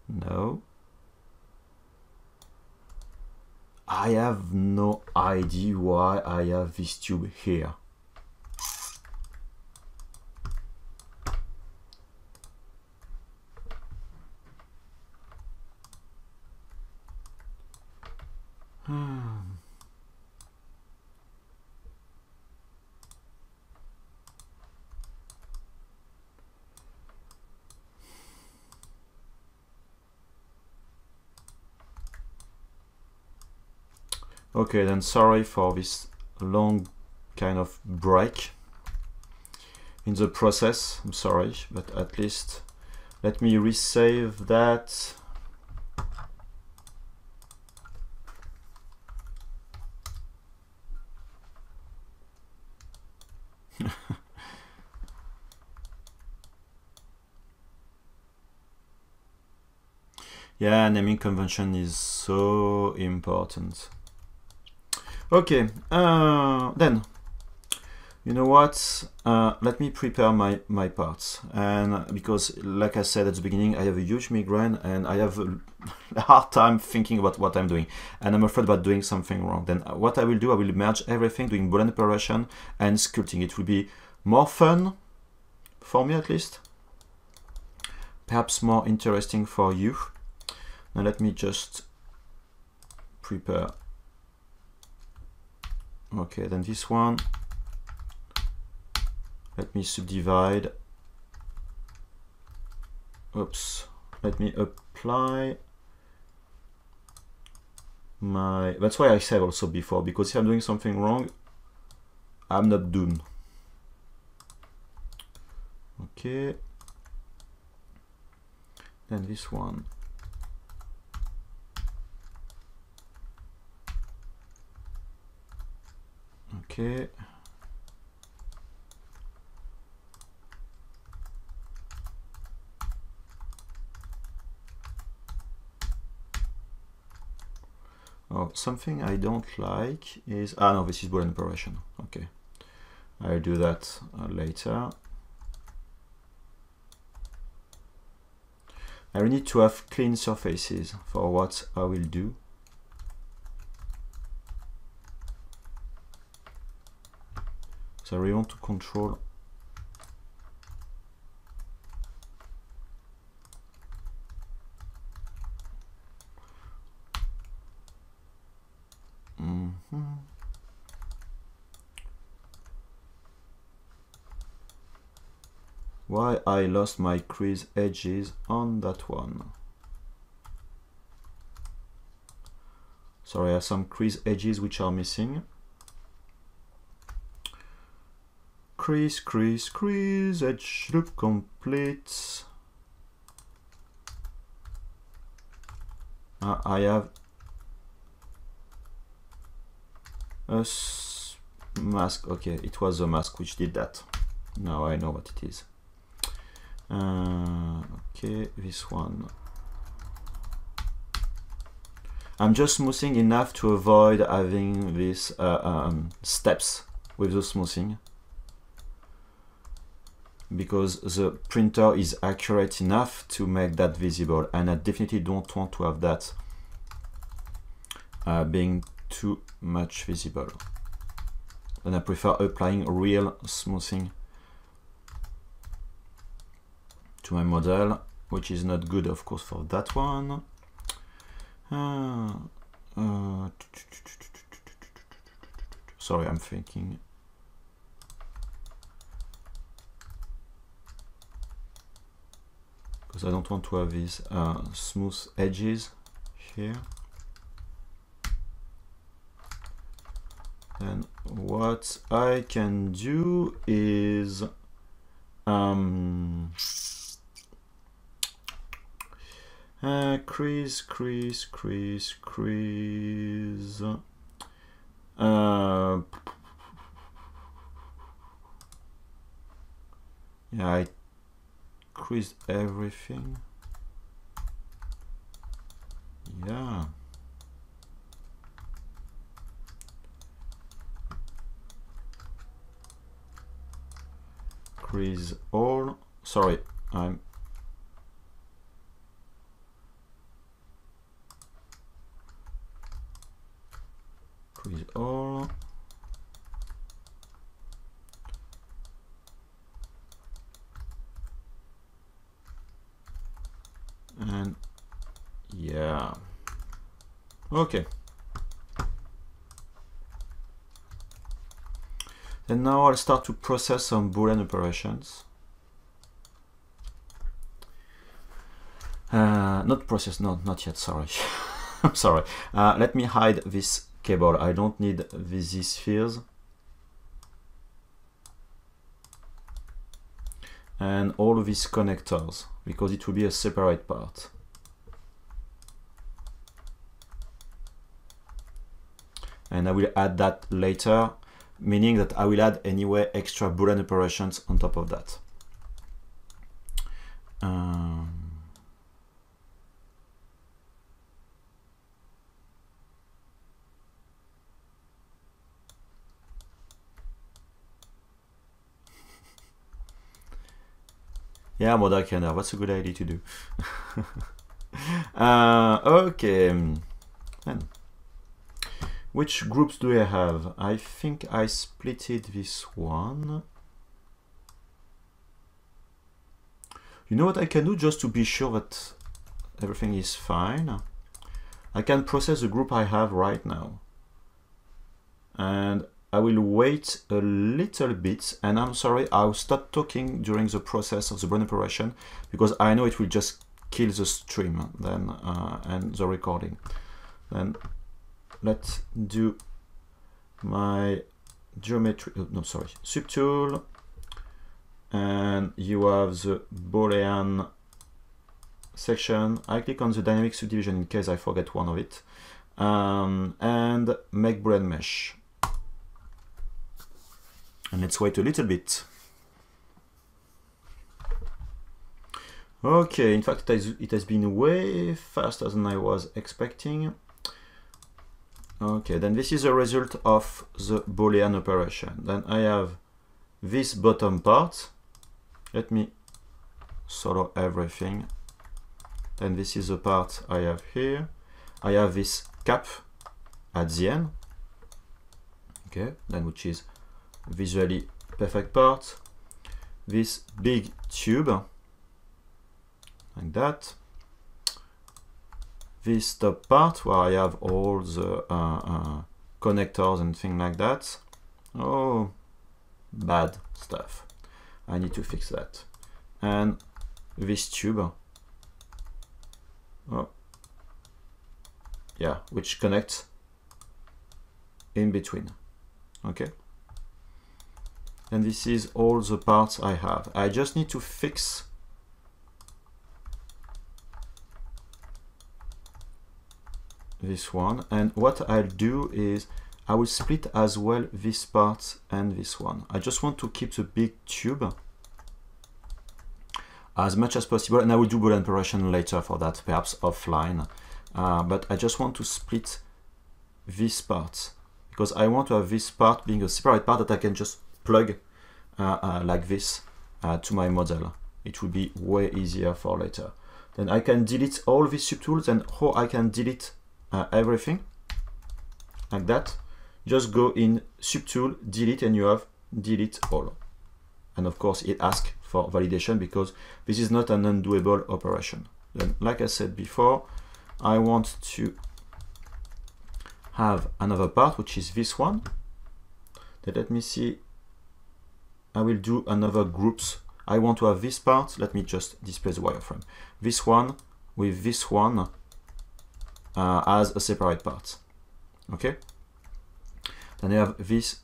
No. I have no idea why I have this tube here. Okay, then sorry for this long kind of break in the process. I'm sorry, but at least let me resave that. Yeah, naming convention is so important. Okay, then, you know what? Let me prepare my parts. And because, like I said at the beginning, I have a huge migraine and I have a hard time thinking about what I'm doing. And I'm afraid about doing something wrong. Then what I will do, I will merge everything, doing Boolean operation and sculpting. It will be more fun, for me at least. Perhaps more interesting for you. Now let me just prepare. Okay, then this one. Let me subdivide. Oops. Let me apply my... That's why I said also before, because if I'm doing something wrong, I'm not doomed. Okay. Then this one. Okay. Oh, something I don't like is... Ah, no, this is Boolean operation. Okay. I'll do that later. I need to have clean surfaces for what I will do. So I really want to control why I lost my crease edges on that one. Sorry, I have some crease edges which are missing. Crease, crease, crease, edge look complete. I have a mask. Okay, it was a mask which did that. Now I know what it is. Okay, this one. I'm just smoothing enough to avoid having these steps with the smoothing, because the printer is accurate enough to make that visible, and I definitely don't want to have that being too much visible. Then I prefer applying real smoothing to my model, which is not good, of course, for that one. Sorry, I'm thinking. Because I don't want to have these smooth edges here. And what I can do is crease, crease, crease, crease. Yeah, I creased everything. Yeah. Crease all. Sorry, I'm crease all. And yeah, okay. And now I'll start to process some Boolean operations. Not process, no, not yet, sorry. I'm sorry. Let me hide this cable. I don't need these spheres. And all of these connectors, because it will be a separate part. And I will add that later, meaning that I will add anyway extra Boolean operations on top of that. Yeah, model calendar. What's a good idea to do? Okay. And which groups do I have? I think I splitted this one. You know what I can do just to be sure that everything is fine? I can process the group I have right now. And I will wait a little bit, and I'm sorry, I'll stop talking during the process of the Boolean operation because I know it will just kill the stream then and the recording. Then let's do my geometry, no sorry, subtool, and you have the Boolean section. I click on the dynamic subdivision in case I forget one of it, and make Boolean mesh. And let's wait a little bit. Okay, in fact it has been way faster than I was expecting. Okay, then this is the result of the Boolean operation. Then I have this bottom part. Let me solo everything. Then this is the part I have here. I have this cap at the end. Okay, then which is visually perfect part. This big tube, like that. This top part where I have all the connectors and things like that. Oh, bad stuff. I need to fix that. And this tube. Oh, yeah, which connects in between. Okay. And this is all the parts I have. I just need to fix this one, and what I'll do is I will split as well this part and this one. I just want to keep the big tube as much as possible, and I will do Boolean operation later for that, perhaps offline, but I just want to split this part because I want to have this part being a separate part that I can just plug like this to my model. It will be way easier for later. Then I can delete all these subtools, and how I can delete everything like that. Just go in subtool, delete, and you have delete all. And of course it asks for validation because this is not an undoable operation. Then, like I said before, I want to have another part, which is this one. Then let me see. I will do another groups. I want to have this part. Let me just display the wireframe. This one with this one as a separate part. Okay. Then I have this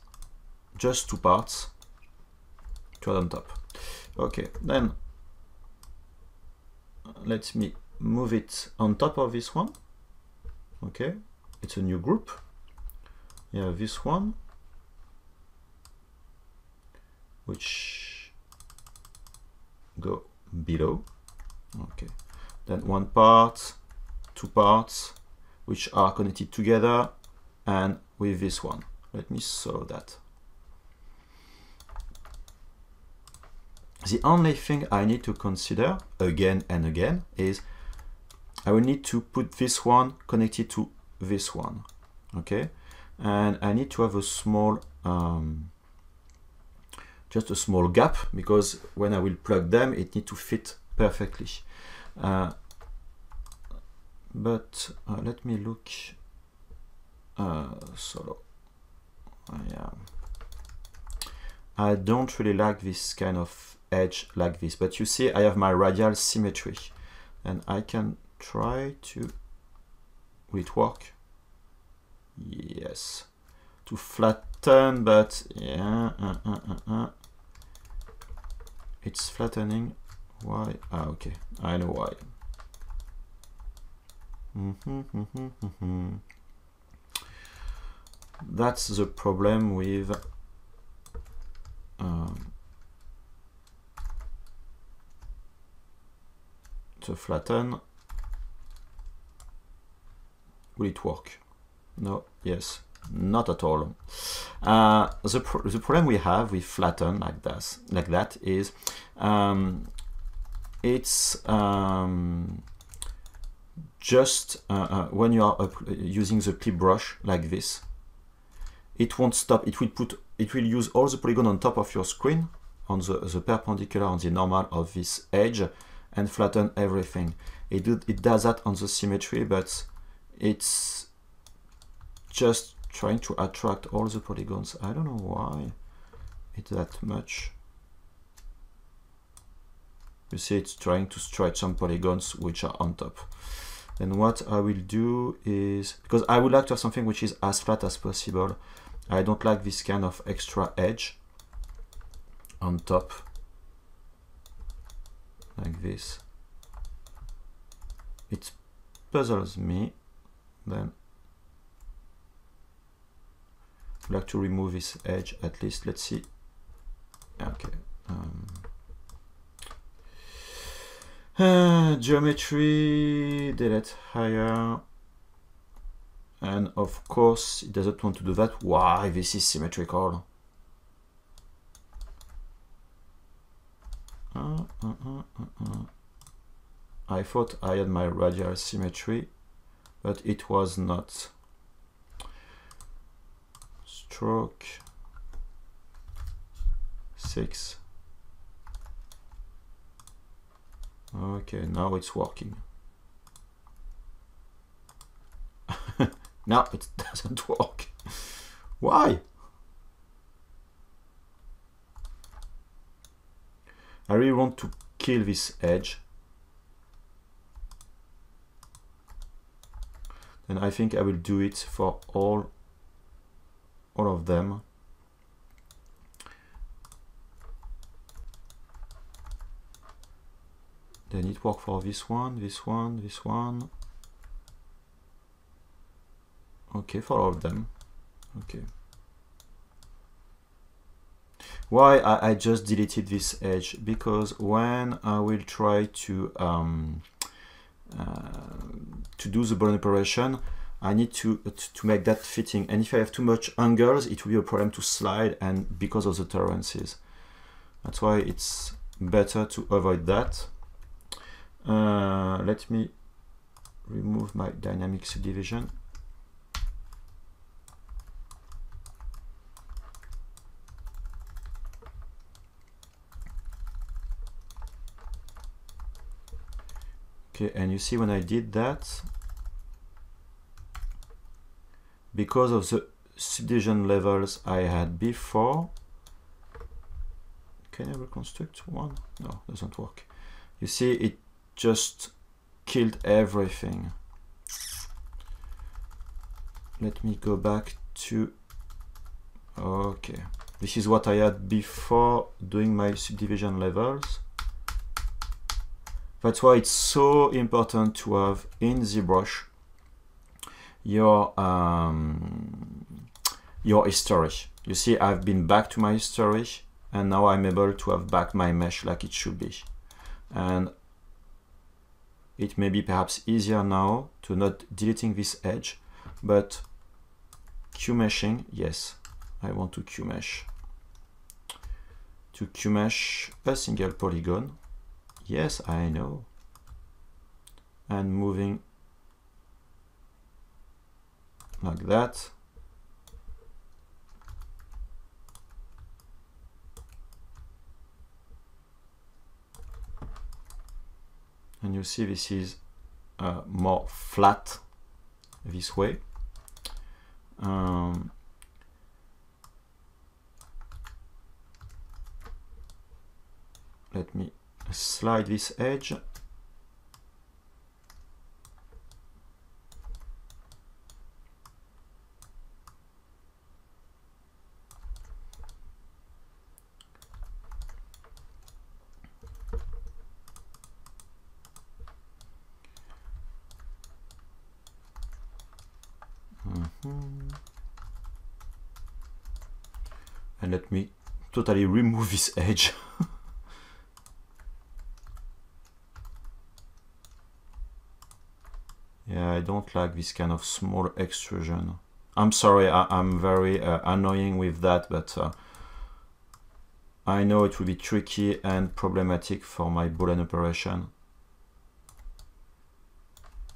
just two parts to add on top. Okay. Then let me move it on top of this one. Okay. It's a new group. You have this one, which go below. Okay. Then one part, two parts, which are connected together, and with this one. Let me solve that. The only thing I need to consider again and again is I will need to put this one connected to this one. Okay. And I need to have a small just a small gap, because when I will plug them it needs to fit perfectly. But let me look solo. I don't really like this kind of edge like this, but you see I have my radial symmetry, and I can try to, will it work? Yes, to flatten, but yeah, it's flattening. Why? Ah, okay, I know why. That's the problem with the flatten. Will it work? No. Yes. Not at all. The problem we have with flatten like that is it's just when you are using the clip brush like this, it won't stop. It will use all the polygon on top of your screen, on the perpendicular, on the normal of this edge, and flatten everything. It does that on the symmetry, but it's just trying to attract all the polygons. I don't know why it's that much. You see, it's trying to stretch some polygons which are on top. And what I will do is, because I would like to have something which is as flat as possible, I don't like this kind of extra edge on top, like this. It puzzles me. Then I'd like to remove this edge at least. Let's see. Okay. Geometry, delete higher. And of course, it doesn't want to do that. Why? This is symmetrical. I thought I had my radial symmetry, but it was not. Stroke 6. Okay, now it's working. Now it doesn't work. Why? I really want to kill this edge. Then I think I will do it for all of them. Then it work for this one, this one, this one. Okay, for all of them. Okay. Why I just deleted this edge? Because when I will try to do the Boolean operation, I need to make that fitting. And if I have too much angles, it will be a problem to slide, and because of the tolerances. That's why it's better to avoid that. Let me remove my dynamic subdivision. Okay, and you see when I did that, because of the subdivision levels I had before, can I reconstruct one? No, doesn't work. You see, it just killed everything. Let me go back to, okay, this is what I had before doing my subdivision levels. That's why it's so important to have in ZBrush your history. You see, I've been back to my history, and now I'm able to have back my mesh like it should be. And it may be perhaps easier now to not deleting this edge, but Q-meshing, yes, I want to Q-mesh. To Q-mesh a single polygon. Yes, I know. And moving like that. And you see this is more flat this way. Let me slide this edge. And let me totally remove this edge. Yeah, I don't like this kind of small extrusion. I'm sorry, I'm very annoying with that, but I know it will be tricky and problematic for my Boolean operation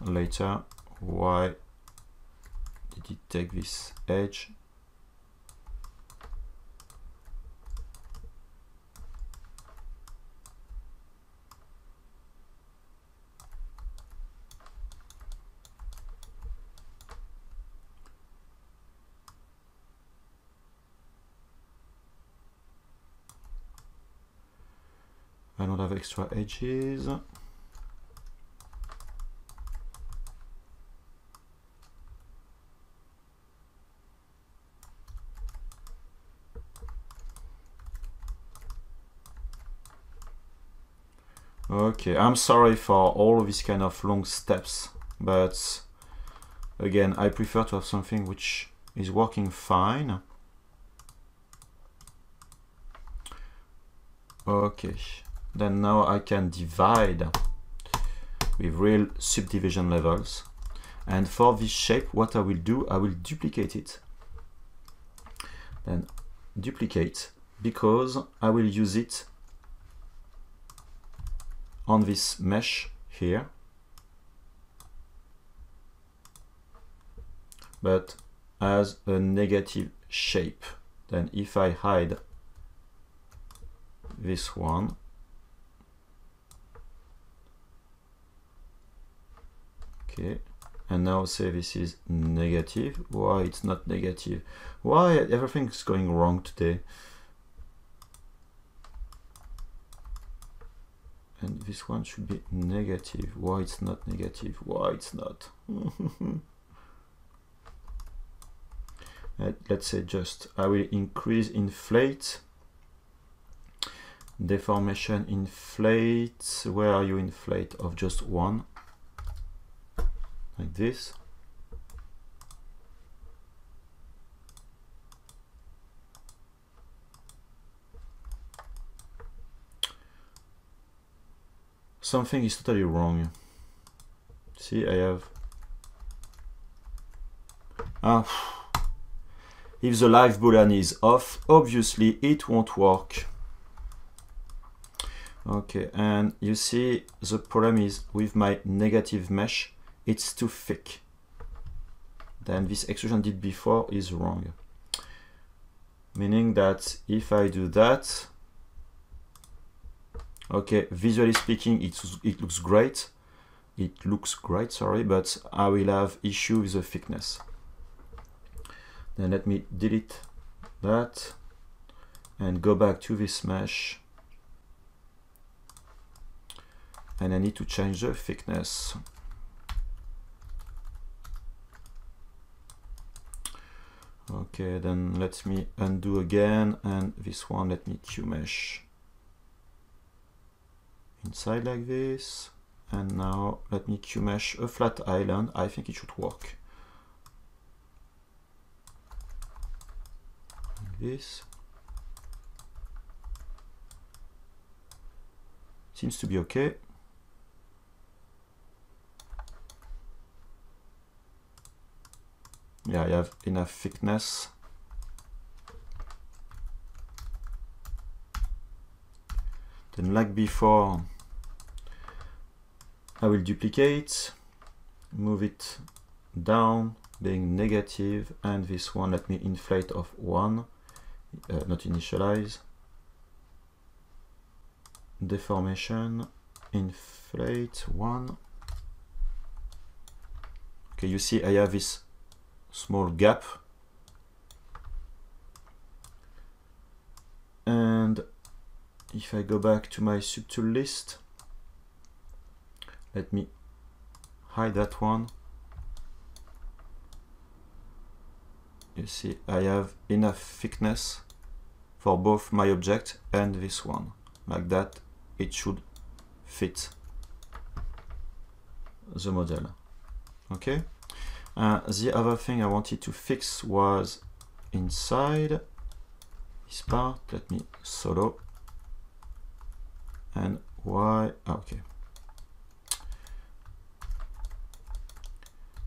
later. Why did it take this edge? I don't have extra edges. Okay, I'm sorry for all of these kind of long steps, but again, I prefer to have something which is working fine. Okay, then now I can divide with real subdivision levels. And for this shape, what I will do, I will duplicate it. Then duplicate, because I will use it on this mesh here, but as a negative shape. Then if I hide this one, okay, and now say this is negative. Why it's not negative? Why everything's going wrong today? And this one should be negative. Why it's not negative? Why it's not? Let's say just, I will increase inflate. Deformation inflate. Where are you inflate? Of just one. Like this. Something is totally wrong. See, I have... If the live Boolean is off, obviously it won't work. Okay, and you see the problem is with my negative mesh, it's too thick. Then this extrusion did before is wrong. Meaning that if I do that, okay, visually speaking, it looks great. It looks great, sorry, but I will have issue with the thickness. Then let me delete that and go back to this mesh. And I need to change the thickness. Okay, then let me undo again, and this one, let me Q-mesh inside like this, and now let me Q-mesh a flat island. I think it should work. Like this. Seems to be okay. Yeah, I have enough thickness. Then like before, I will duplicate, move it down, being negative, and this one, let me inflate of 1, not initialize. Deformation, inflate 1. Okay, you see I have this small gap, and if I go back to my subtool list, let me hide that one. You see I have enough thickness for both my object and this one. Like that, it should fit the model. Okay. The other thing I wanted to fix was inside this part. Let me solo. And why? Okay.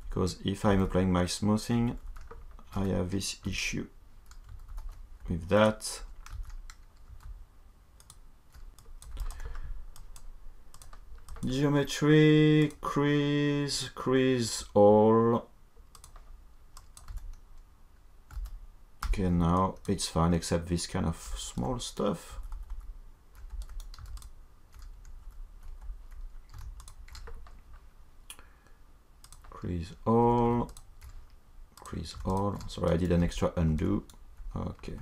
Because if I'm applying my smoothing, I have this issue with that. Geometry, crease all. Okay, now it's fine except this kind of small stuff. Crease all. Sorry, I did an extra undo. Okay.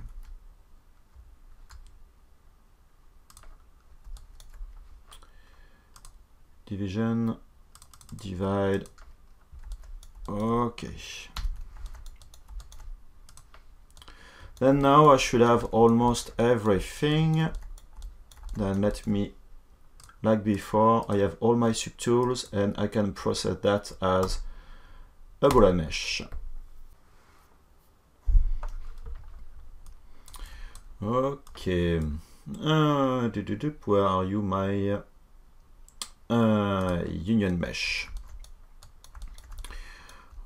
Division, divide. Okay. Then now I should have almost everything. Then let me, like before, I have all my subtools and I can process that as a Boolean mesh. Okay. Where are you, my union mesh?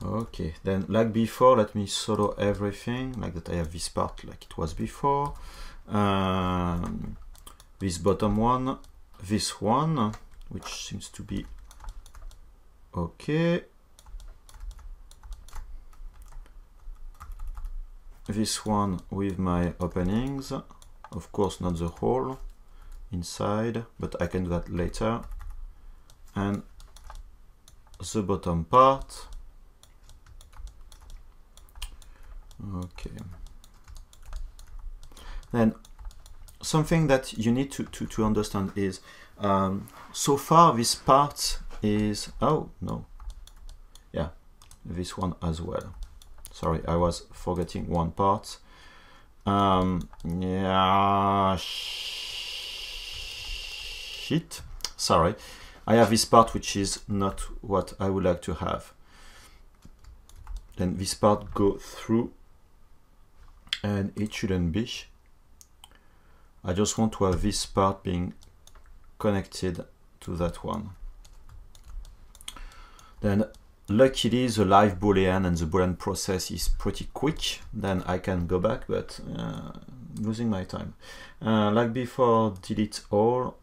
Okay, then like before, let me solo everything, like that I have this part like it was before. This bottom one, this one, which seems to be okay. This one with my openings, of course not the hole inside, but I can do that later. And the bottom part. Okay. Then something that you need to understand is so far this part is, oh no, yeah, this one as well. Sorry, I was forgetting one part. Yeah, shit. Sorry, I have this part which is not what I would like to have. Then this part go through, and it shouldn't be. I just want to have this part being connected to that one. Then luckily the live Boolean and the Boolean process is pretty quick. Then I can go back, but losing my time. Like before, delete all.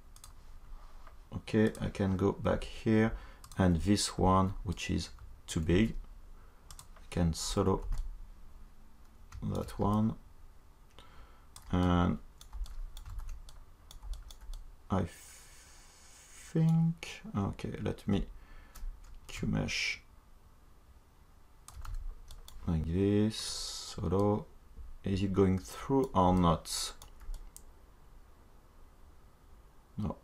Okay, I can go back here, and this one, which is too big, I can solo that one, and I think, okay, let me QMesh like this, solo. Is it going through or not? No,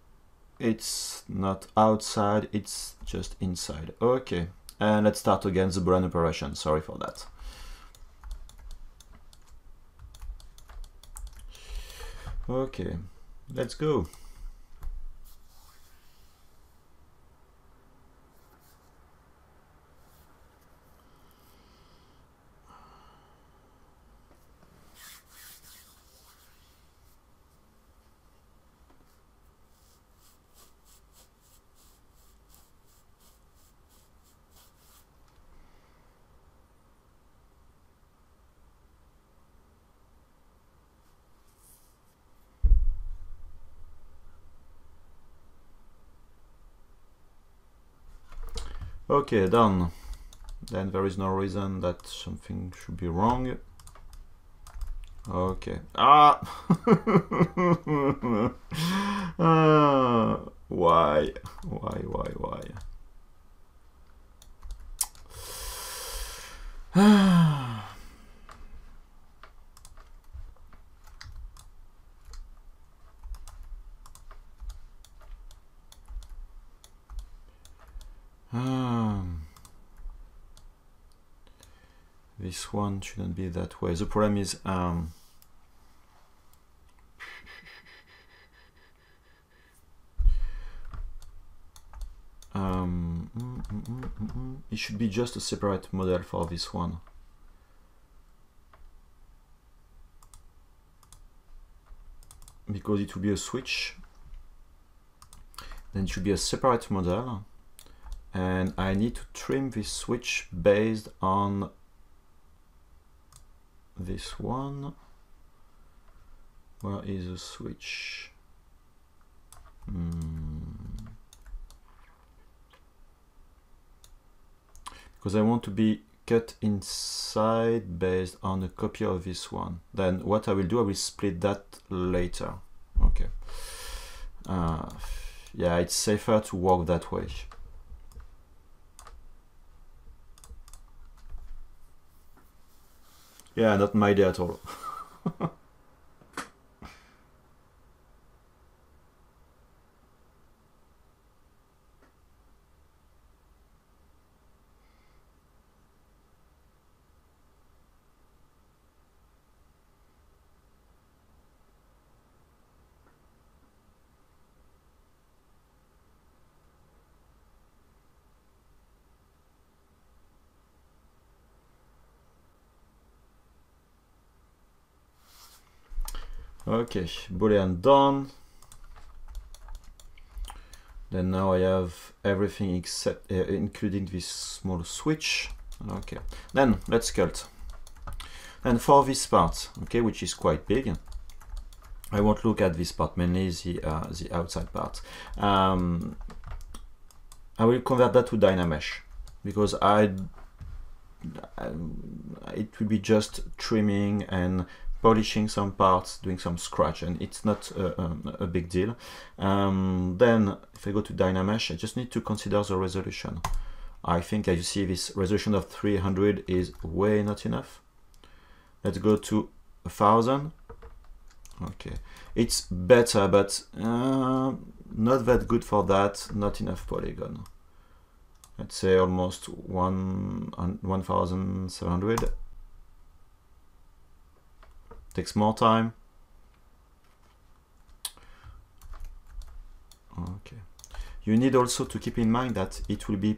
it's not outside, it's just inside. Okay, and let's start again the Boolean operation. Sorry for that. Okay, let's go. Okay, done. Then there is no reason that something should be wrong. Okay. Ah! Why? This one shouldn't be that way. The problem is it should be just a separate model for this one. Because it will be a switch, then it should be a separate model, and I need to trim this switch based on this one. Where is the switch? because I want to be cut inside based on a copy of this one. Then what I will do, I will split that later. Okay. Yeah, it's safer to work that way. Yeah, not my idea at all. Okay, Boolean done. Then now I have everything except including this small switch. Okay, then let's sculpt. And for this part, okay, which is quite big, I won't look at this part, mainly the outside part. I will convert that to Dynamesh because it will be just trimming and polishing some parts, doing some scratch, and it's not a big deal. Then if I go to Dynamesh, I just need to consider the resolution. I think, as you see, this resolution of 300 is way not enough. Let's go to 1000. Okay, it's better, but not that good for that. Not enough polygon. Let's say almost 1700. Takes more time. Okay. You need also to keep in mind that it will be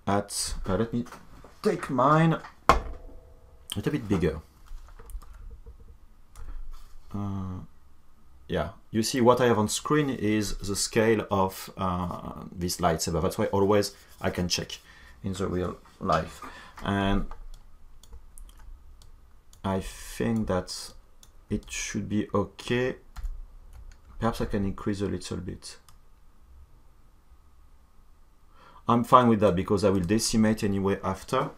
at, let me take mine a little bit bigger. Yeah, you see what I have on screen is the scale of this lightsaber. That's why always I can check in the real life. And I think that it should be okay. Perhaps I can increase a little bit. I'm fine with that because I will decimate anyway after.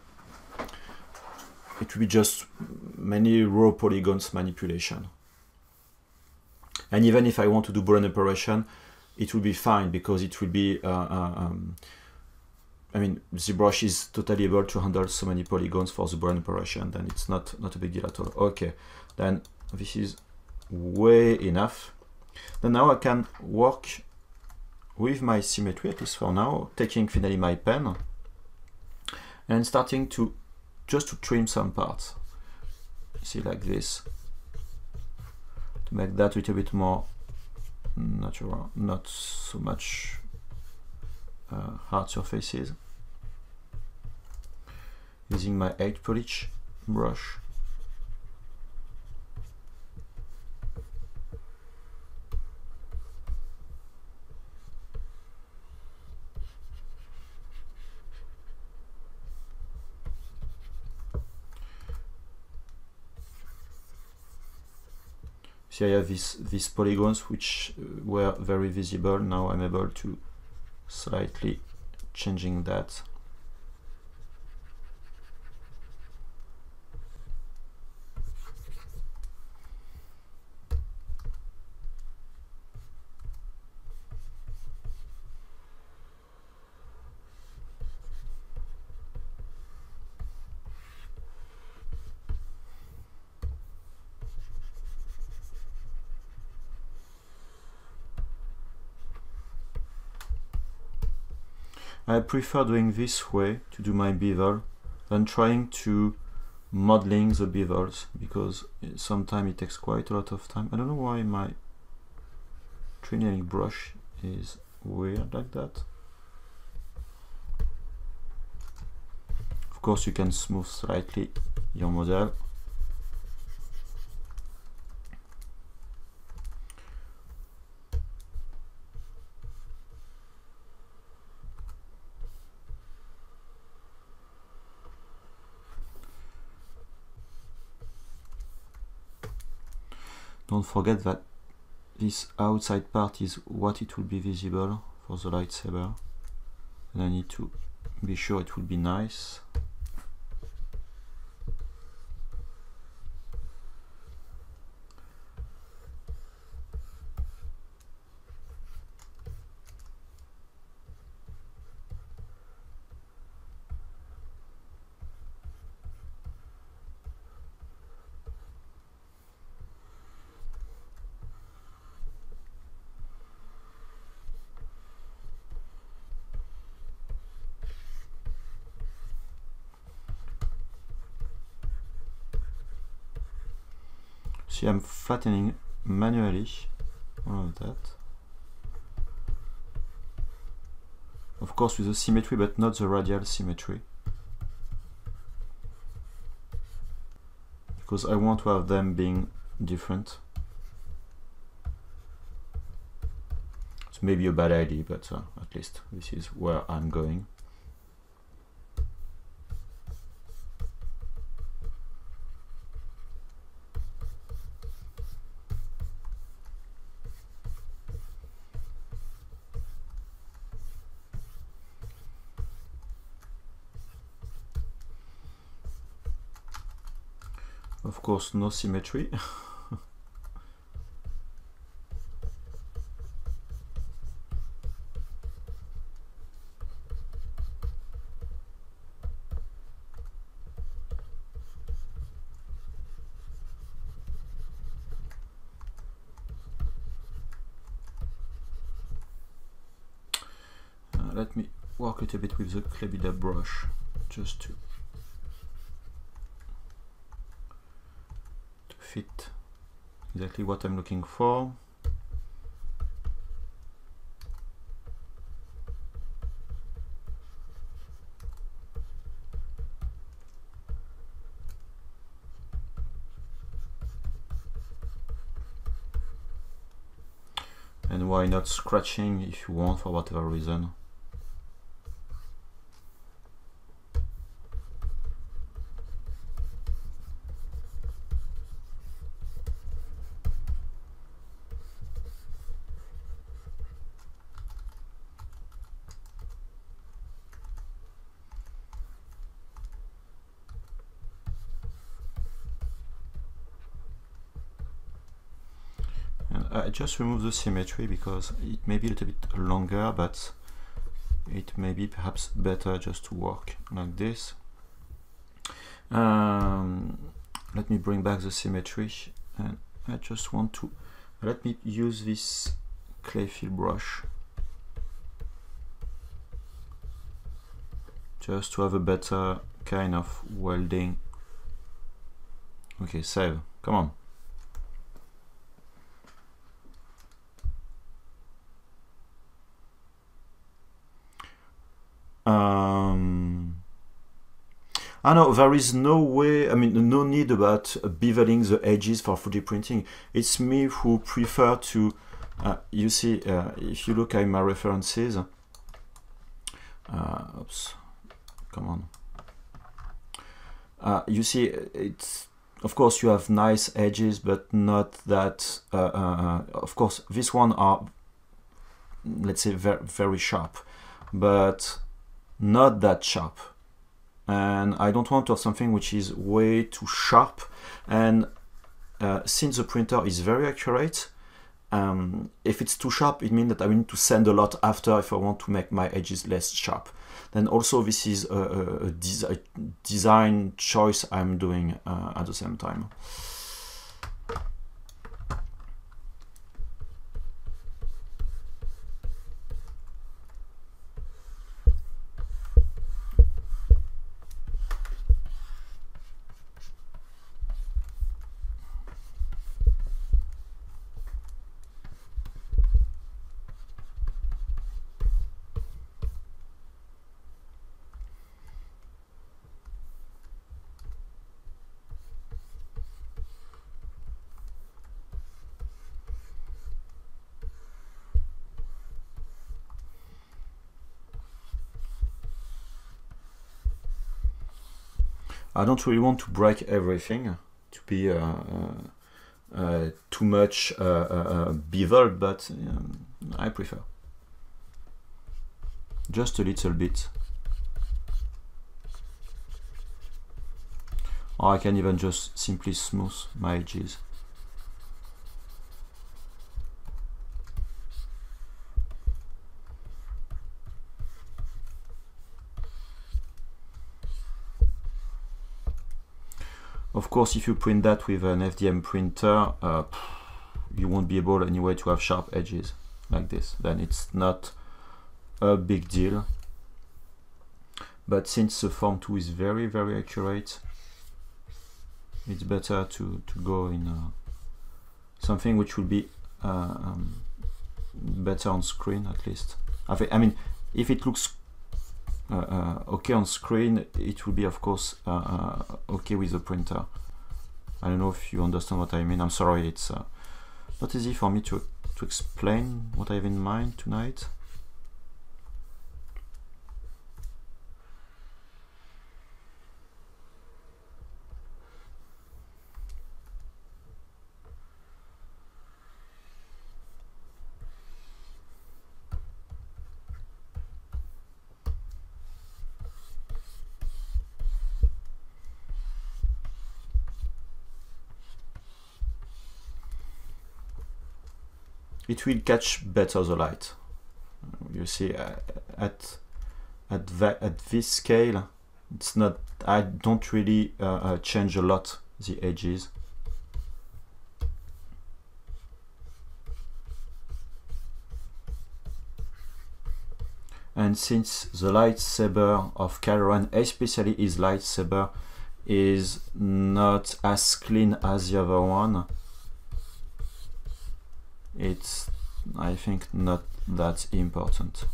It will be just many raw polygons manipulation. And even if I want to do Boolean operation, it will be fine because it will be, I mean, ZBrush is totally able to handle so many polygons for the Boolean operation, then it's not a big deal at all. Okay, then this is way enough. Then now I can work with my symmetry, at least for now, taking finally my pen and starting to just to trim some parts. See, like this, to make that a little bit more natural, not so much hard surfaces. Using my 8 polish brush. See, I have these polygons which were very visible. Now I'm able to slightly changing that. I prefer doing this way to do my bevel than trying to modeling the bevels, because sometimes it takes quite a lot of time. I don't know why my trimming brush is weird like that. Of course you can smooth slightly your model. Don't forget that this outside part is what it will be visible for the lightsaber, and I need to be sure it will be nice. See, I'm flattening manually all of that. Of course with the symmetry, but not the radial symmetry. Because I want to have them being different. It's maybe a bad idea, but at least this is where I'm going. Of course, no symmetry. Let me work a little bit with the clay brush, just to fit exactly what I'm looking for. And why not scratching if you want, for whatever reason. I just remove the symmetry because it may be a little bit longer, but it may be perhaps better just to work like this. Let me bring back the symmetry, and I just want to let me use this clay fill brush just to have a better kind of welding. Okay, save. Come on. I know there is no way, I mean, no need about beveling the edges for 3D printing. It's me who prefer to, you see, if you look at my references, oops, come on. You see, it's, of course, you have nice edges, but not that, of course, this one are, let's say, very, very sharp, but not that sharp. And I don't want to have something which is way too sharp. And since the printer is very accurate, if it's too sharp, it means that I need to sand a lot after if I want to make my edges less sharp. Then also this is a design choice I'm doing at the same time. I don't really want to break everything to be too much beveled, but I prefer just a little bit. Or I can even just simply smooth my edges. Of course, if you print that with an FDM printer, you won't be able anyway to have sharp edges like this. Then it's not a big deal. But since the Form 2 is very, very accurate, it's better to go in something which will be better on screen at least. I mean, if it looks okay on screen, it will be of course okay with the printer. I don't know if you understand what I mean. I'm sorry, it's not easy for me to explain what I have in mind tonight. It will catch better the light. You see, at this scale, it's not. I don't really change a lot the edges. And since the lightsaber of Kylo Ren, especially his lightsaber, is not as clean as the other one, it's, I think, not that important.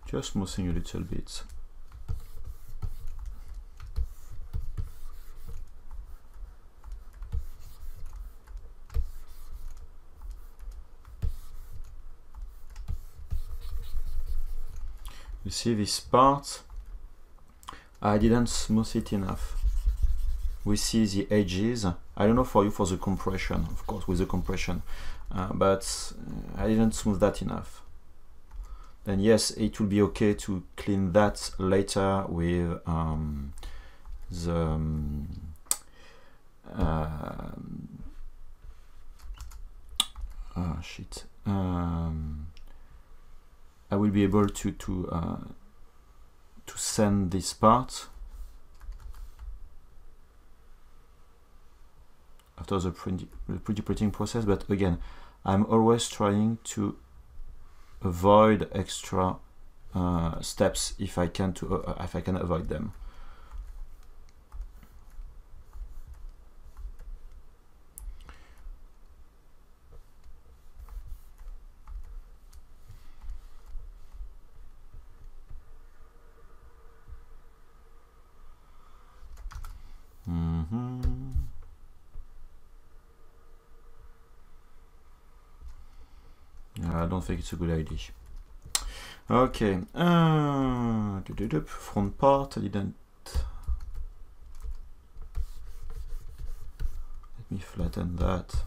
Just smoothing a little bit. You see this part, I didn't smooth it enough. We see the edges. I don't know for you for the compression, of course, with the compression, but I didn't smooth that enough. Then yes, it will be okay to clean that later with I will be able to sand this part after the pre-printing process, but again, I'm always trying to avoid extra steps if I can avoid them. I don't think it's a good idea. Okay, front part, I didn't. Let me flatten that.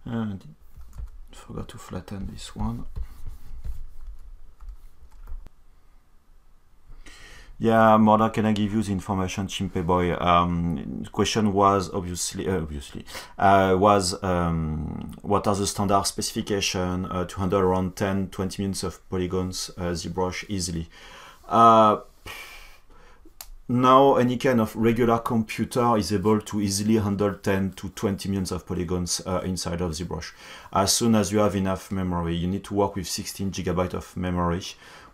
And forgot to flatten this one. Yeah, Mother, can I give you the information, Chimpe boy? The question was obviously what are the standard specification to handle around 10-20 minutes of polygons ZBrush easily? Now, any kind of regular computer is able to easily handle 10 to 20 millions of polygons inside of ZBrush. As soon as you have enough memory, you need to work with 16 GB of memory,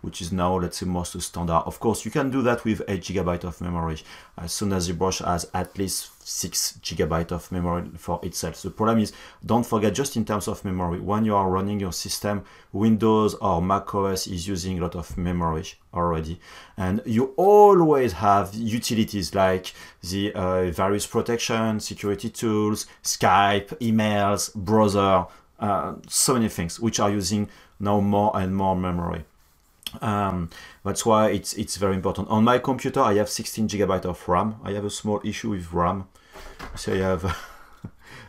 which is now, let's say, most standard. Of course, you can do that with 8 GB of memory, as soon as ZBrush has at least 6 GB of memory for itself. The problem is, don't forget, just in terms of memory, when you are running your system, Windows or Mac OS is using a lot of memory already. And you always have utilities like the various protection, security tools, Skype, emails, browser, so many things which are using now more and more memory. That's why it's very important. On my computer, I have 16 GB of RAM. I have a small issue with RAM. So I have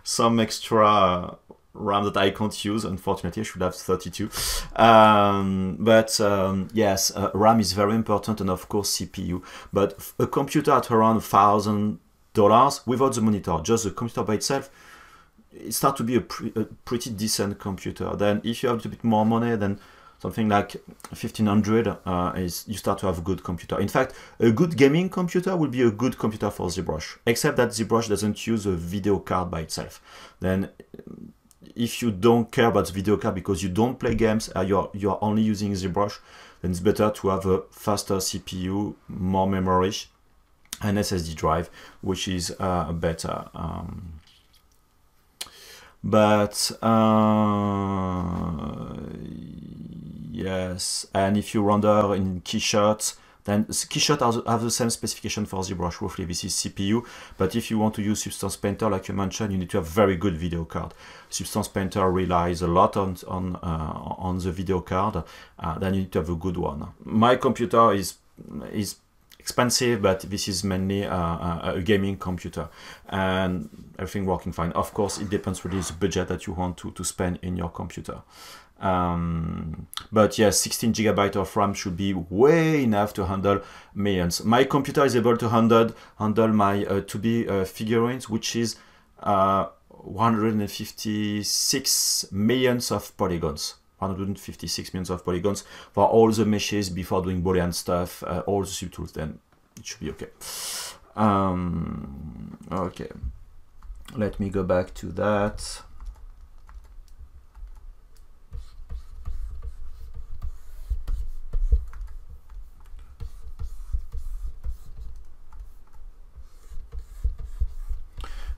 some extra RAM that I can't use. Unfortunately, I should have 32. Yes, RAM is very important, and of course CPU. But a computer at around $1,000 without the monitor, just the computer by itself, it starts to be a pretty decent computer. Then if you have a bit more money, then something like 1,500 is you start to have a good computer. In fact, a good gaming computer will be a good computer for ZBrush, except that ZBrush doesn't use a video card by itself. Then if you don't care about the video card because you don't play games, you're only using ZBrush, then it's better to have a faster CPU, more memory, and SSD drive, which is better. Yes, and if you render in Keyshot, then Keyshot have the same specification for ZBrush. Roughly, this is CPU. But if you want to use Substance Painter, like you mentioned, you need to have very good video card. Substance Painter relies a lot on the video card. Then you need to have a good one. My computer is expensive, but this is mainly a gaming computer, and everything working fine. Of course, it depends really the budget that you want to spend in your computer. But yes, 16 GB of RAM should be way enough to handle millions. My computer is able to handle my 2D figurines, which is 156 millions of polygons. 156 millions of polygons for all the meshes before doing Boolean stuff, all the subtools, then it should be okay. Okay, let me go back to that.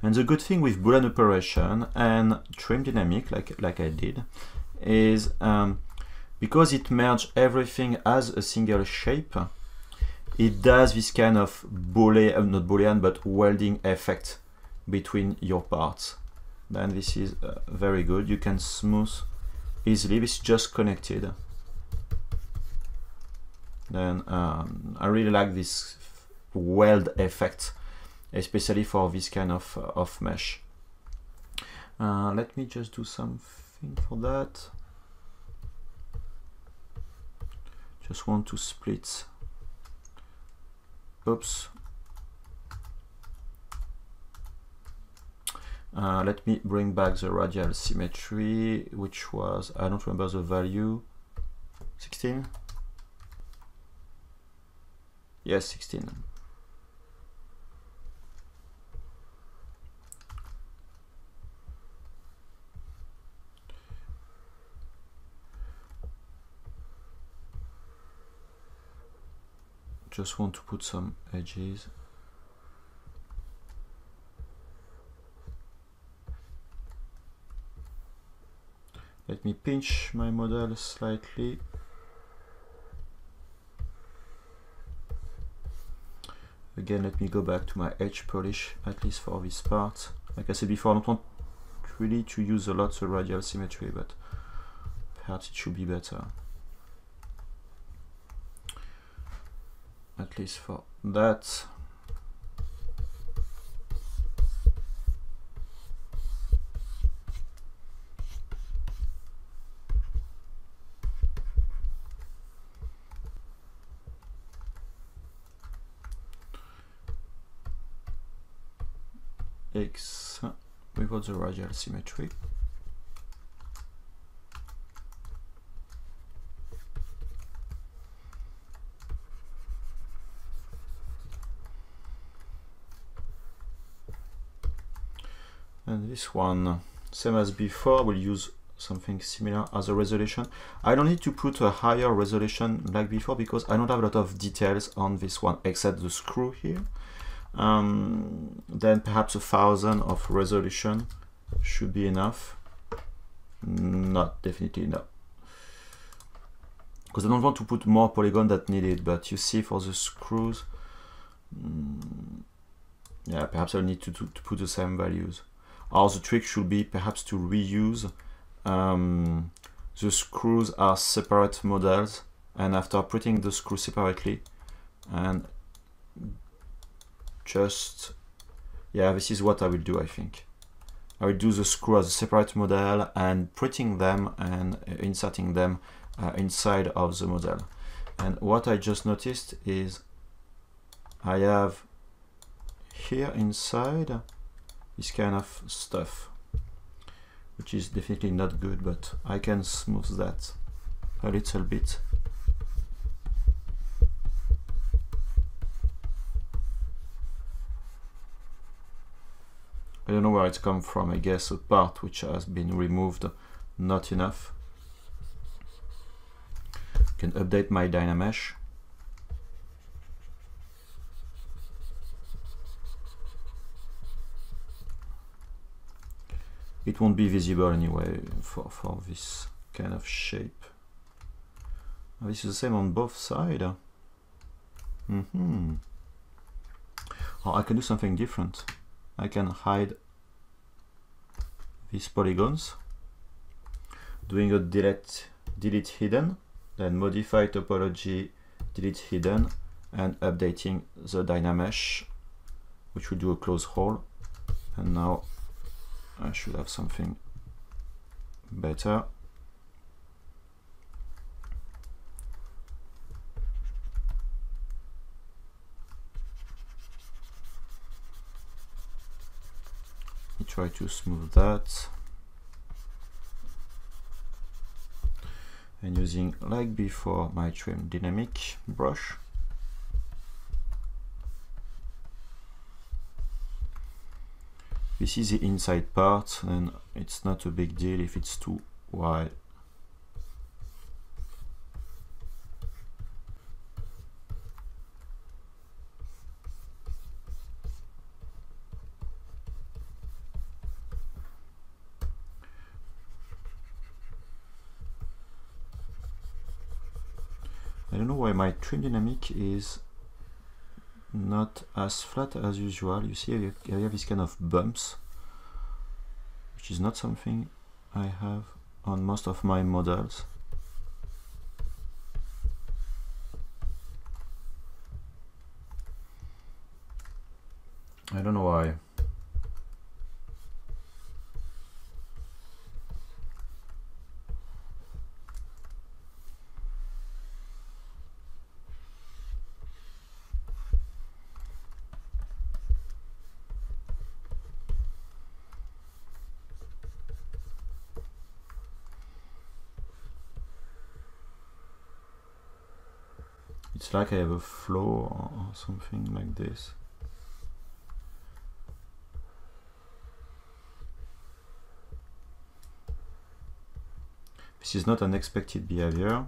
And the good thing with Boolean operation and trim dynamic, like I did, is because it merges everything as a single shape, it does this kind of Boolean, not Boolean, but welding effect between your parts. Then this is very good. You can smooth easily. This is just connected. Then I really like this weld effect, especially for this kind of mesh. Let me just do something for that. Just want to split. Oops. Let me bring back the radial symmetry, which was, I don't remember the value, 16? Yes, 16. Just want to put some edges. Let me pinch my model slightly. Again, let me go back to my edge polish, at least for this part. Like I said before, I don't want really to use a lot the radial symmetry, but perhaps it should be better. At least for that. X without the radial symmetry. And this one, same as before, we'll use something similar as a resolution. I don't need to put a higher resolution like before because I don't have a lot of details on this one except the screw here. Then perhaps 1000 of resolution should be enough. Not definitely no, because I don't want to put more polygon than needed, but you see for the screws, yeah, perhaps I'll need to put the same values. Or the trick should be perhaps to reuse the screws as separate models, and after putting the screw separately and just, yeah, this is what I will do. I think I will do the screw as a separate model and putting them and inserting them inside of the model. And what I just noticed is I have here inside this kind of stuff, which is definitely not good, but I can smooth that a little bit. I don't know where it's come from. I guess a part which has been removed, not enough. I can update my Dynamesh. It won't be visible anyway for this kind of shape. This is the same on both sides. Or I can do something different. I can hide these polygons, doing a delete hidden, then modify topology, delete hidden, and updating the Dynamesh, which will do a close hole. And now I should have something better. Let me try to smooth that. And using, like before, my trim dynamic brush. This is the inside part, and it's not a big deal if it's too wide. I don't know why my trim dynamic is not as flat as usual. You see I have this kind of bumps, which is not something I have on most of my models. I don't know why. It's like I have a flow or something like this. This is not an expected behavior.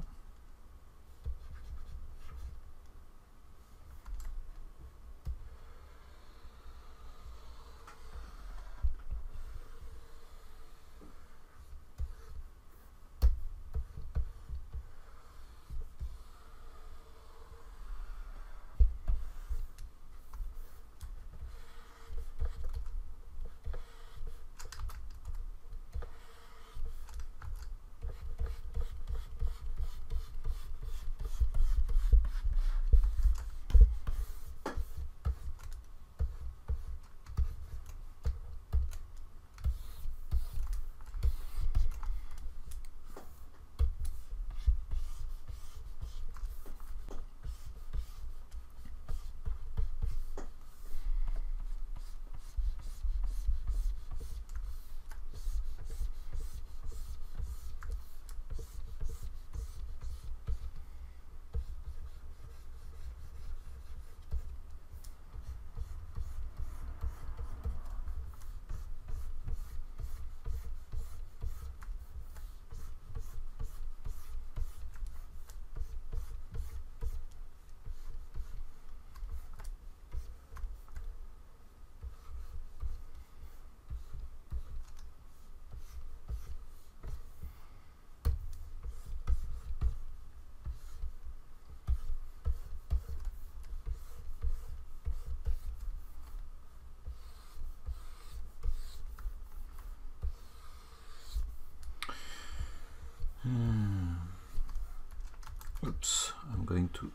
going to,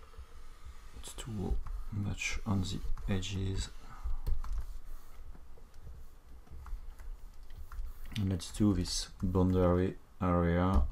it's too much on the edges. And let's do this boundary area.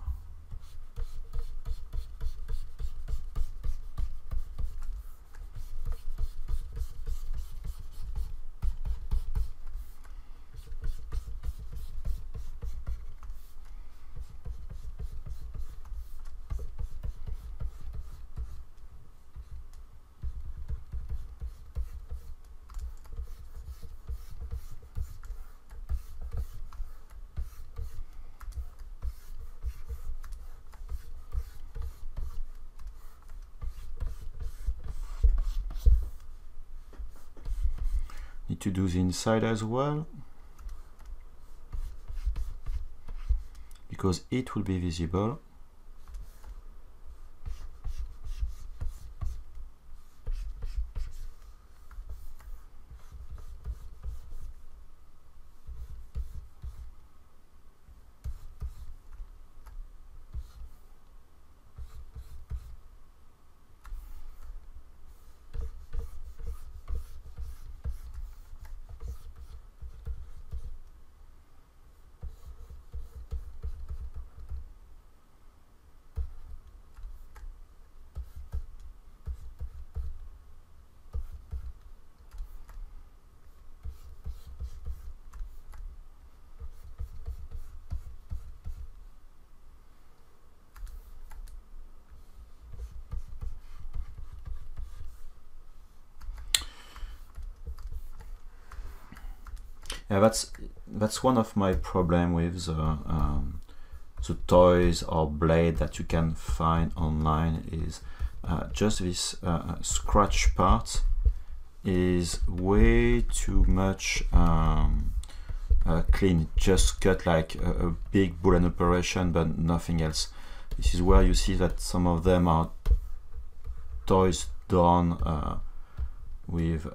Need to do the inside as well, because it will be visible. Yeah, that's one of my problem with the toys or blade that you can find online is just this scratch part is way too much clean. Just cut like a big Boolean operation, but nothing else. This is where you see that some of them are toys done with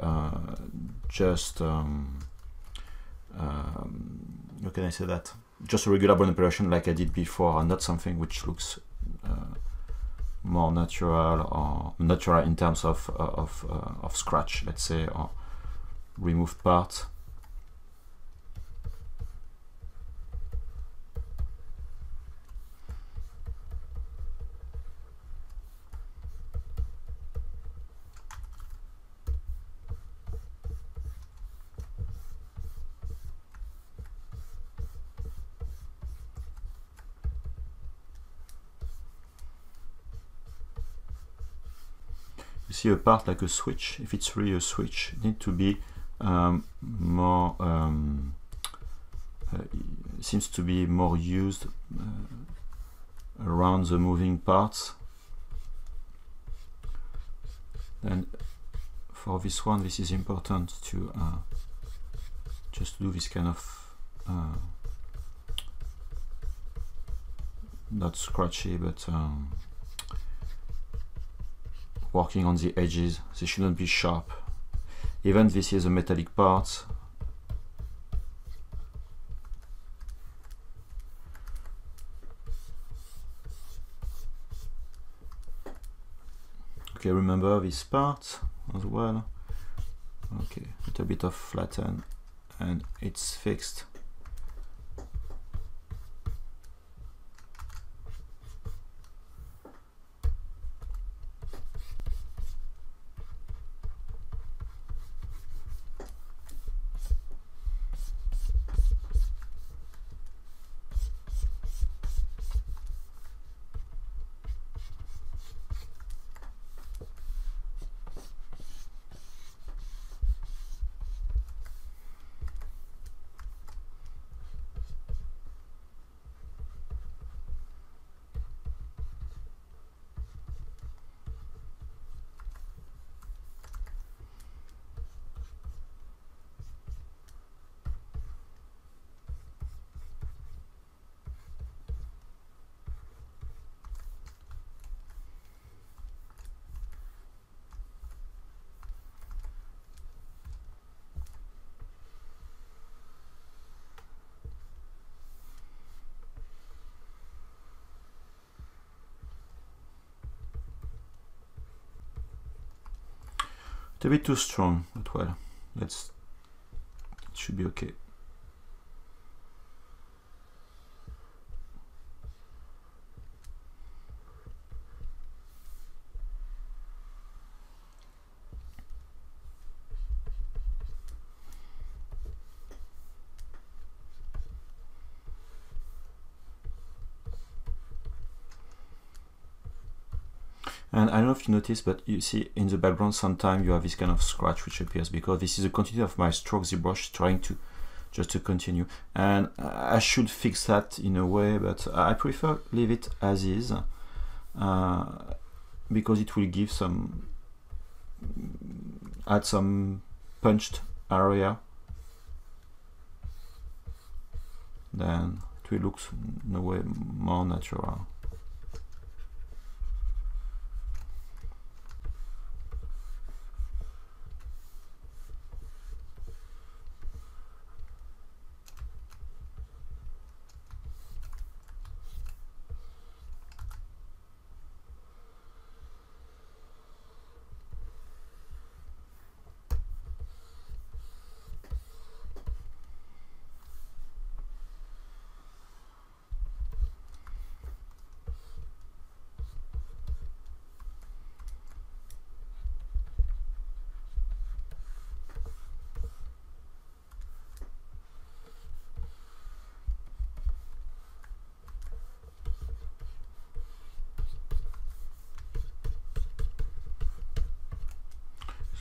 just how can I say that? Just a regular Boolean operation like I did before, and not something which looks more natural or natural in terms of scratch, let's say, or removed part. See a part like a switch. If it's really a switch, it needs to be more seems to be more used around the moving parts. And for this one, this is important to just do this kind of not scratchy, but working on the edges. They shouldn't be sharp. Even this is a metallic part. Okay, remember this part as well. Okay, a little bit of flatten and it's fixed. a bit too strong, but well, it should be okay. And I don't know if you notice, but you see in the background sometimes you have this kind of scratch which appears because this is a continuity of my stroke ZBrush trying to just to continue. And I should fix that in a way, but I prefer leave it as is because it will give some, add some punched area. Then it will look in a way more natural.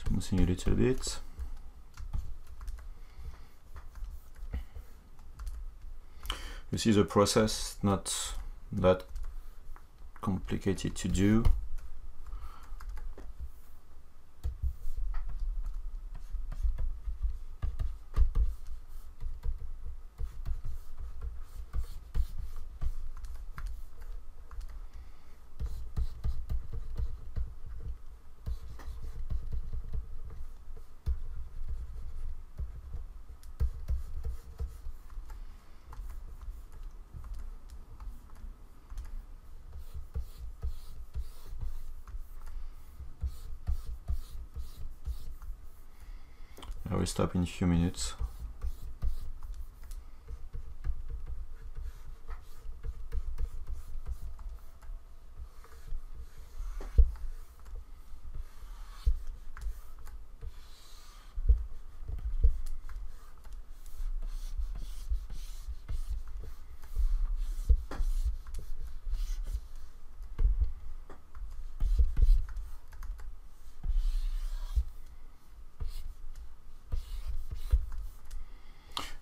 Smoothing a little bit. You see the process, not that complicated to do. I will stop in a few minutes.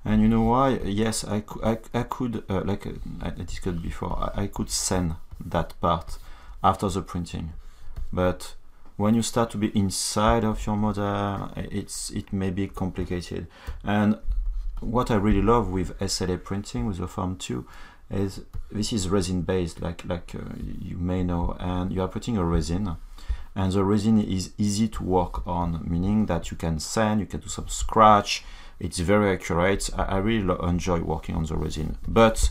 And you know why? Yes, I could like I discussed before, I could send that part after the printing, but when you start to be inside of your model, it may be complicated. And what I really love with SLA printing with the Form 2 is this is resin based, like you may know, and you are putting a resin, and the resin is easy to work on, meaning that you can sand, you can do some scratch. It's very accurate. I really enjoy working on the resin, but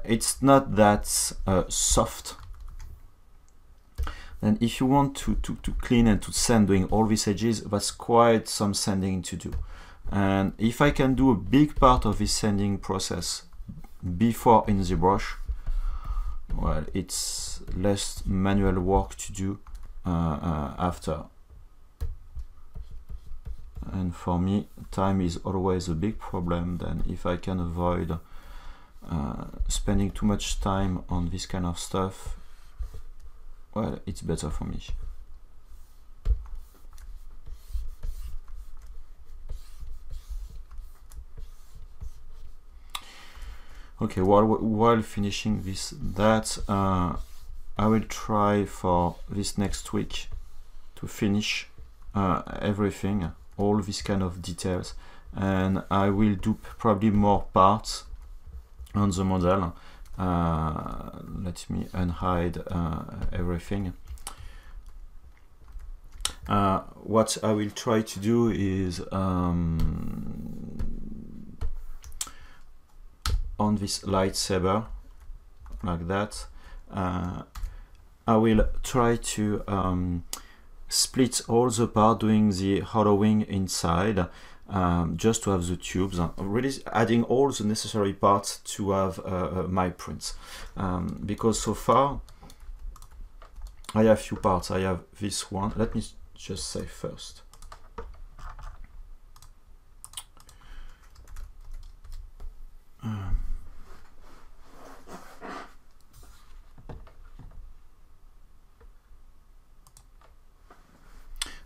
it's not that soft. And if you want to clean and to sand doing all these edges, that's quite some sanding to do. And if I can do a big part of this sanding process before in ZBrush, well, it's less manual work to do after. And for me, time is always a big problem. Then if I can avoid spending too much time on this kind of stuff, well, it's better for me. Okay, while finishing that, I will try for this next week to finish everything, all these kind of details, and I will do probably more parts on the model. Let me unhide everything. What I will try to do is on this lightsaber, like that, I will try to split all the part doing the hollowing inside, just to have the tubes, really adding all the necessary parts to have my prints. Because so far I have few parts. I have this one. Let me just say first.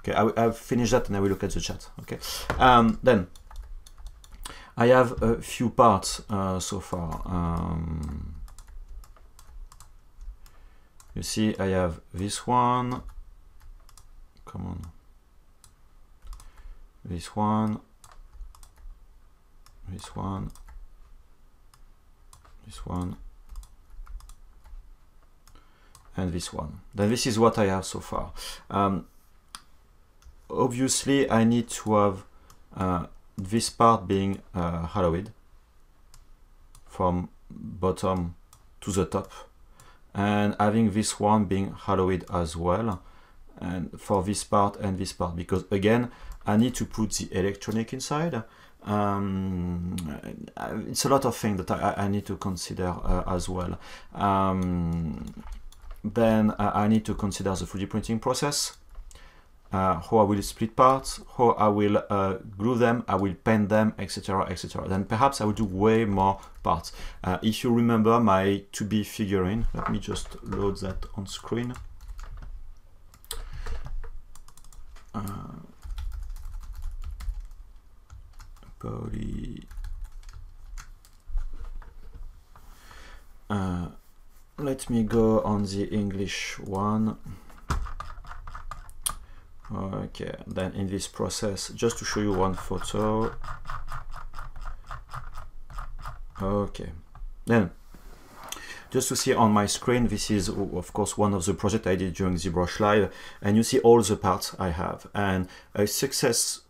Okay, I've finished that and I will look at the chat. Okay, then I have a few parts so far. You see, I have this one. Come on. This one. This one. This one. And this one. Then this is what I have so far. Obviously, I need to have this part being hollowed from bottom to the top, and having this one being hollowed as well, and for this part and this part, because again I need to put the electronic inside. It's a lot of things that I need to consider as well. Then I need to consider the 3D printing process, how I will split parts, how I will glue them, I will paint them, etc, etc. Then perhaps I will do way more parts. If you remember my to-be figurine, let me just load that on screen. Let me go on the English one. Okay, then in this process, just to show you one photo. Okay, then just to see on my screen, this is of course one of the projects I did during ZBrush Live, and you see all the parts I have, and a success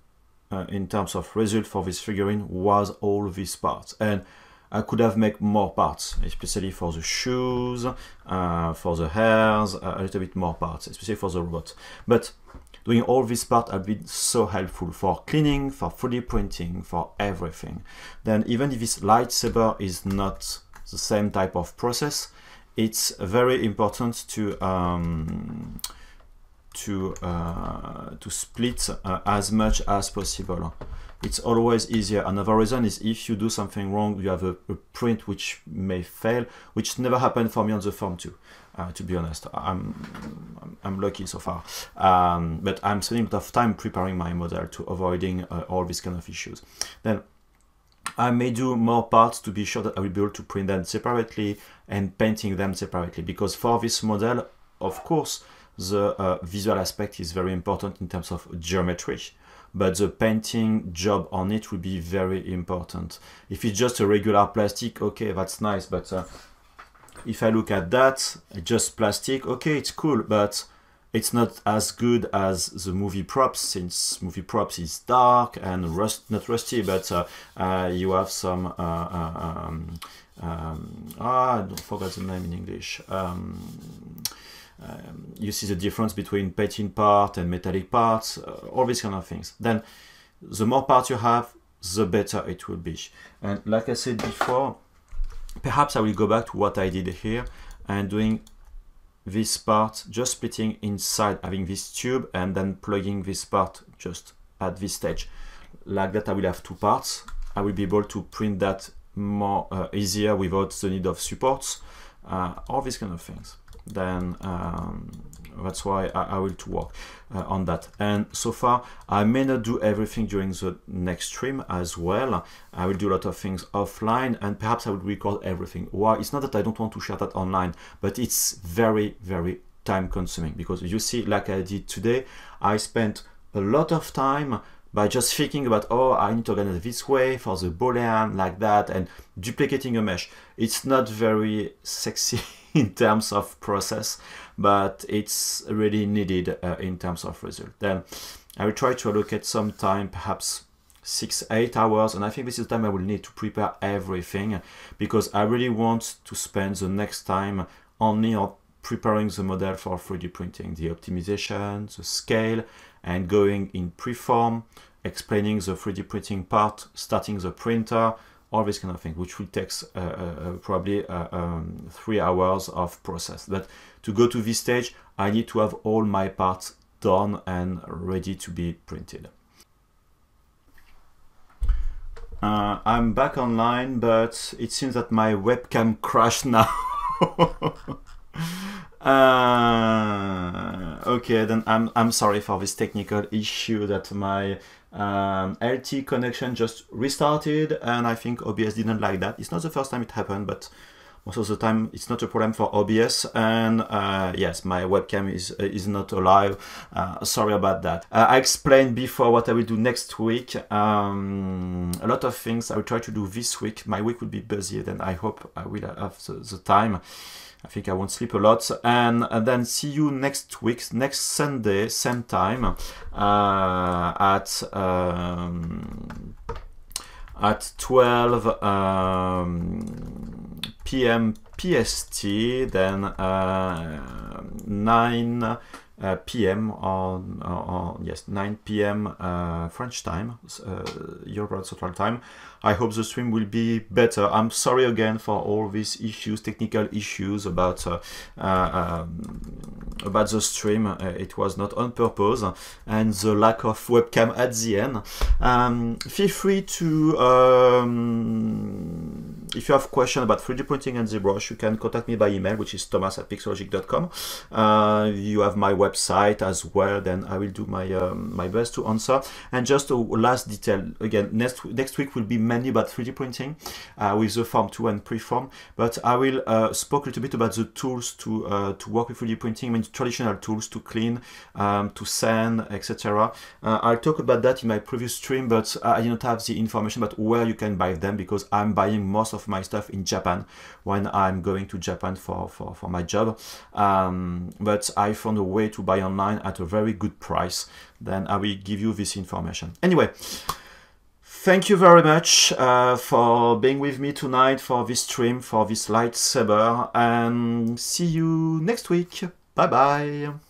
in terms of result for this figurine was all these parts, and I could have made more parts, especially for the shoes, for the hairs, a little bit more parts, especially for the robot. But doing all this part has been so helpful for cleaning, for 3D printing, for everything. Then even if this lightsaber is not the same type of process, it's very important to split as much as possible. It's always easier. Another reason is if you do something wrong, you have a print which may fail, which never happened for me on the Form 2. To be honest, I'm lucky so far, but I'm spending a lot of time preparing my model to avoiding all these kind of issues. Then I may do more parts to be sure that I will be able to print them separately and painting them separately, because for this model, of course, the visual aspect is very important in terms of geometry, but the painting job on it will be very important. If it's just a regular plastic, okay, that's nice, but if I look at that, just plastic, okay, it's cool, but it's not as good as the movie props, since movie props is dark and not rusty, but you have some, I don't forget the name in English. You see the difference between painting part and metallic parts, all these kind of things. Then the more parts you have, the better it will be. And like I said before, perhaps I will go back to what I did here and doing this part, just splitting inside, having this tube and then plugging this part just at this stage. Like that I will have two parts. I will be able to print that more easier without the need of supports, all these kind of things. Then that's why I will to work on that. And so far I may not do everything during the next stream as well. I will do a lot of things offline, and perhaps I will record everything. Why? It's not that I don't want to share that online, but it's very, very time consuming, because you see, like I did today, I spent a lot of time by just thinking about, oh, I need to organize it this way for the Boolean, like that, and duplicating a mesh. It's not very sexy in terms of process, but it's really needed in terms of result. Then I will try to allocate some time, perhaps 6-8 hours, and I think this is the time I will need to prepare everything, because I really want to spend the next time only on preparing the model for 3D printing, the optimization, the scale, and going in preform, explaining the 3D printing part, starting the printer, all this kind of thing, which will take probably 3 hours of process. But to go to this stage, I need to have all my parts done and ready to be printed. I'm back online, but it seems that my webcam crashed now. Okay, then I'm sorry for this technical issue that my LT connection just restarted, and I think OBS didn't like that. It's not the first time it happened, but most of the time it's not a problem for OBS. And yes, my webcam is not alive. Sorry about that. I explained before what I will do next week. A lot of things I will try to do this week. My week will be busy, then I hope I will have the time. I think I won't sleep a lot, and then see you next week, next Sunday, same time, at 12 p.m. PST, then 9 p.m. yes, 9 p.m. French time, European Central Time. I hope the stream will be better. I'm sorry again for all these issues, technical issues about the stream. It was not on purpose, and the lack of webcam at the end. Feel free to, if you have questions about 3D printing and ZBrush, you can contact me by email, which is thomas@pixologic.com. You have my website as well, then I will do my my best to answer. And just a last detail, again, next week will be mainly about 3D printing with the Form 2 and Preform, but I will spoke a little bit about the tools to work with 3D printing, I mean traditional tools to clean, to sand, etc. I'll talk about that in my previous stream, but I didn't have the information about where you can buy them, because I'm buying most of my stuff in Japan when I'm going to Japan for my job. But I found a way to buy online at a very good price. Then I will give you this information. Anyway, thank you very much for being with me tonight for this stream, for this lightsaber, and see you next week. Bye bye.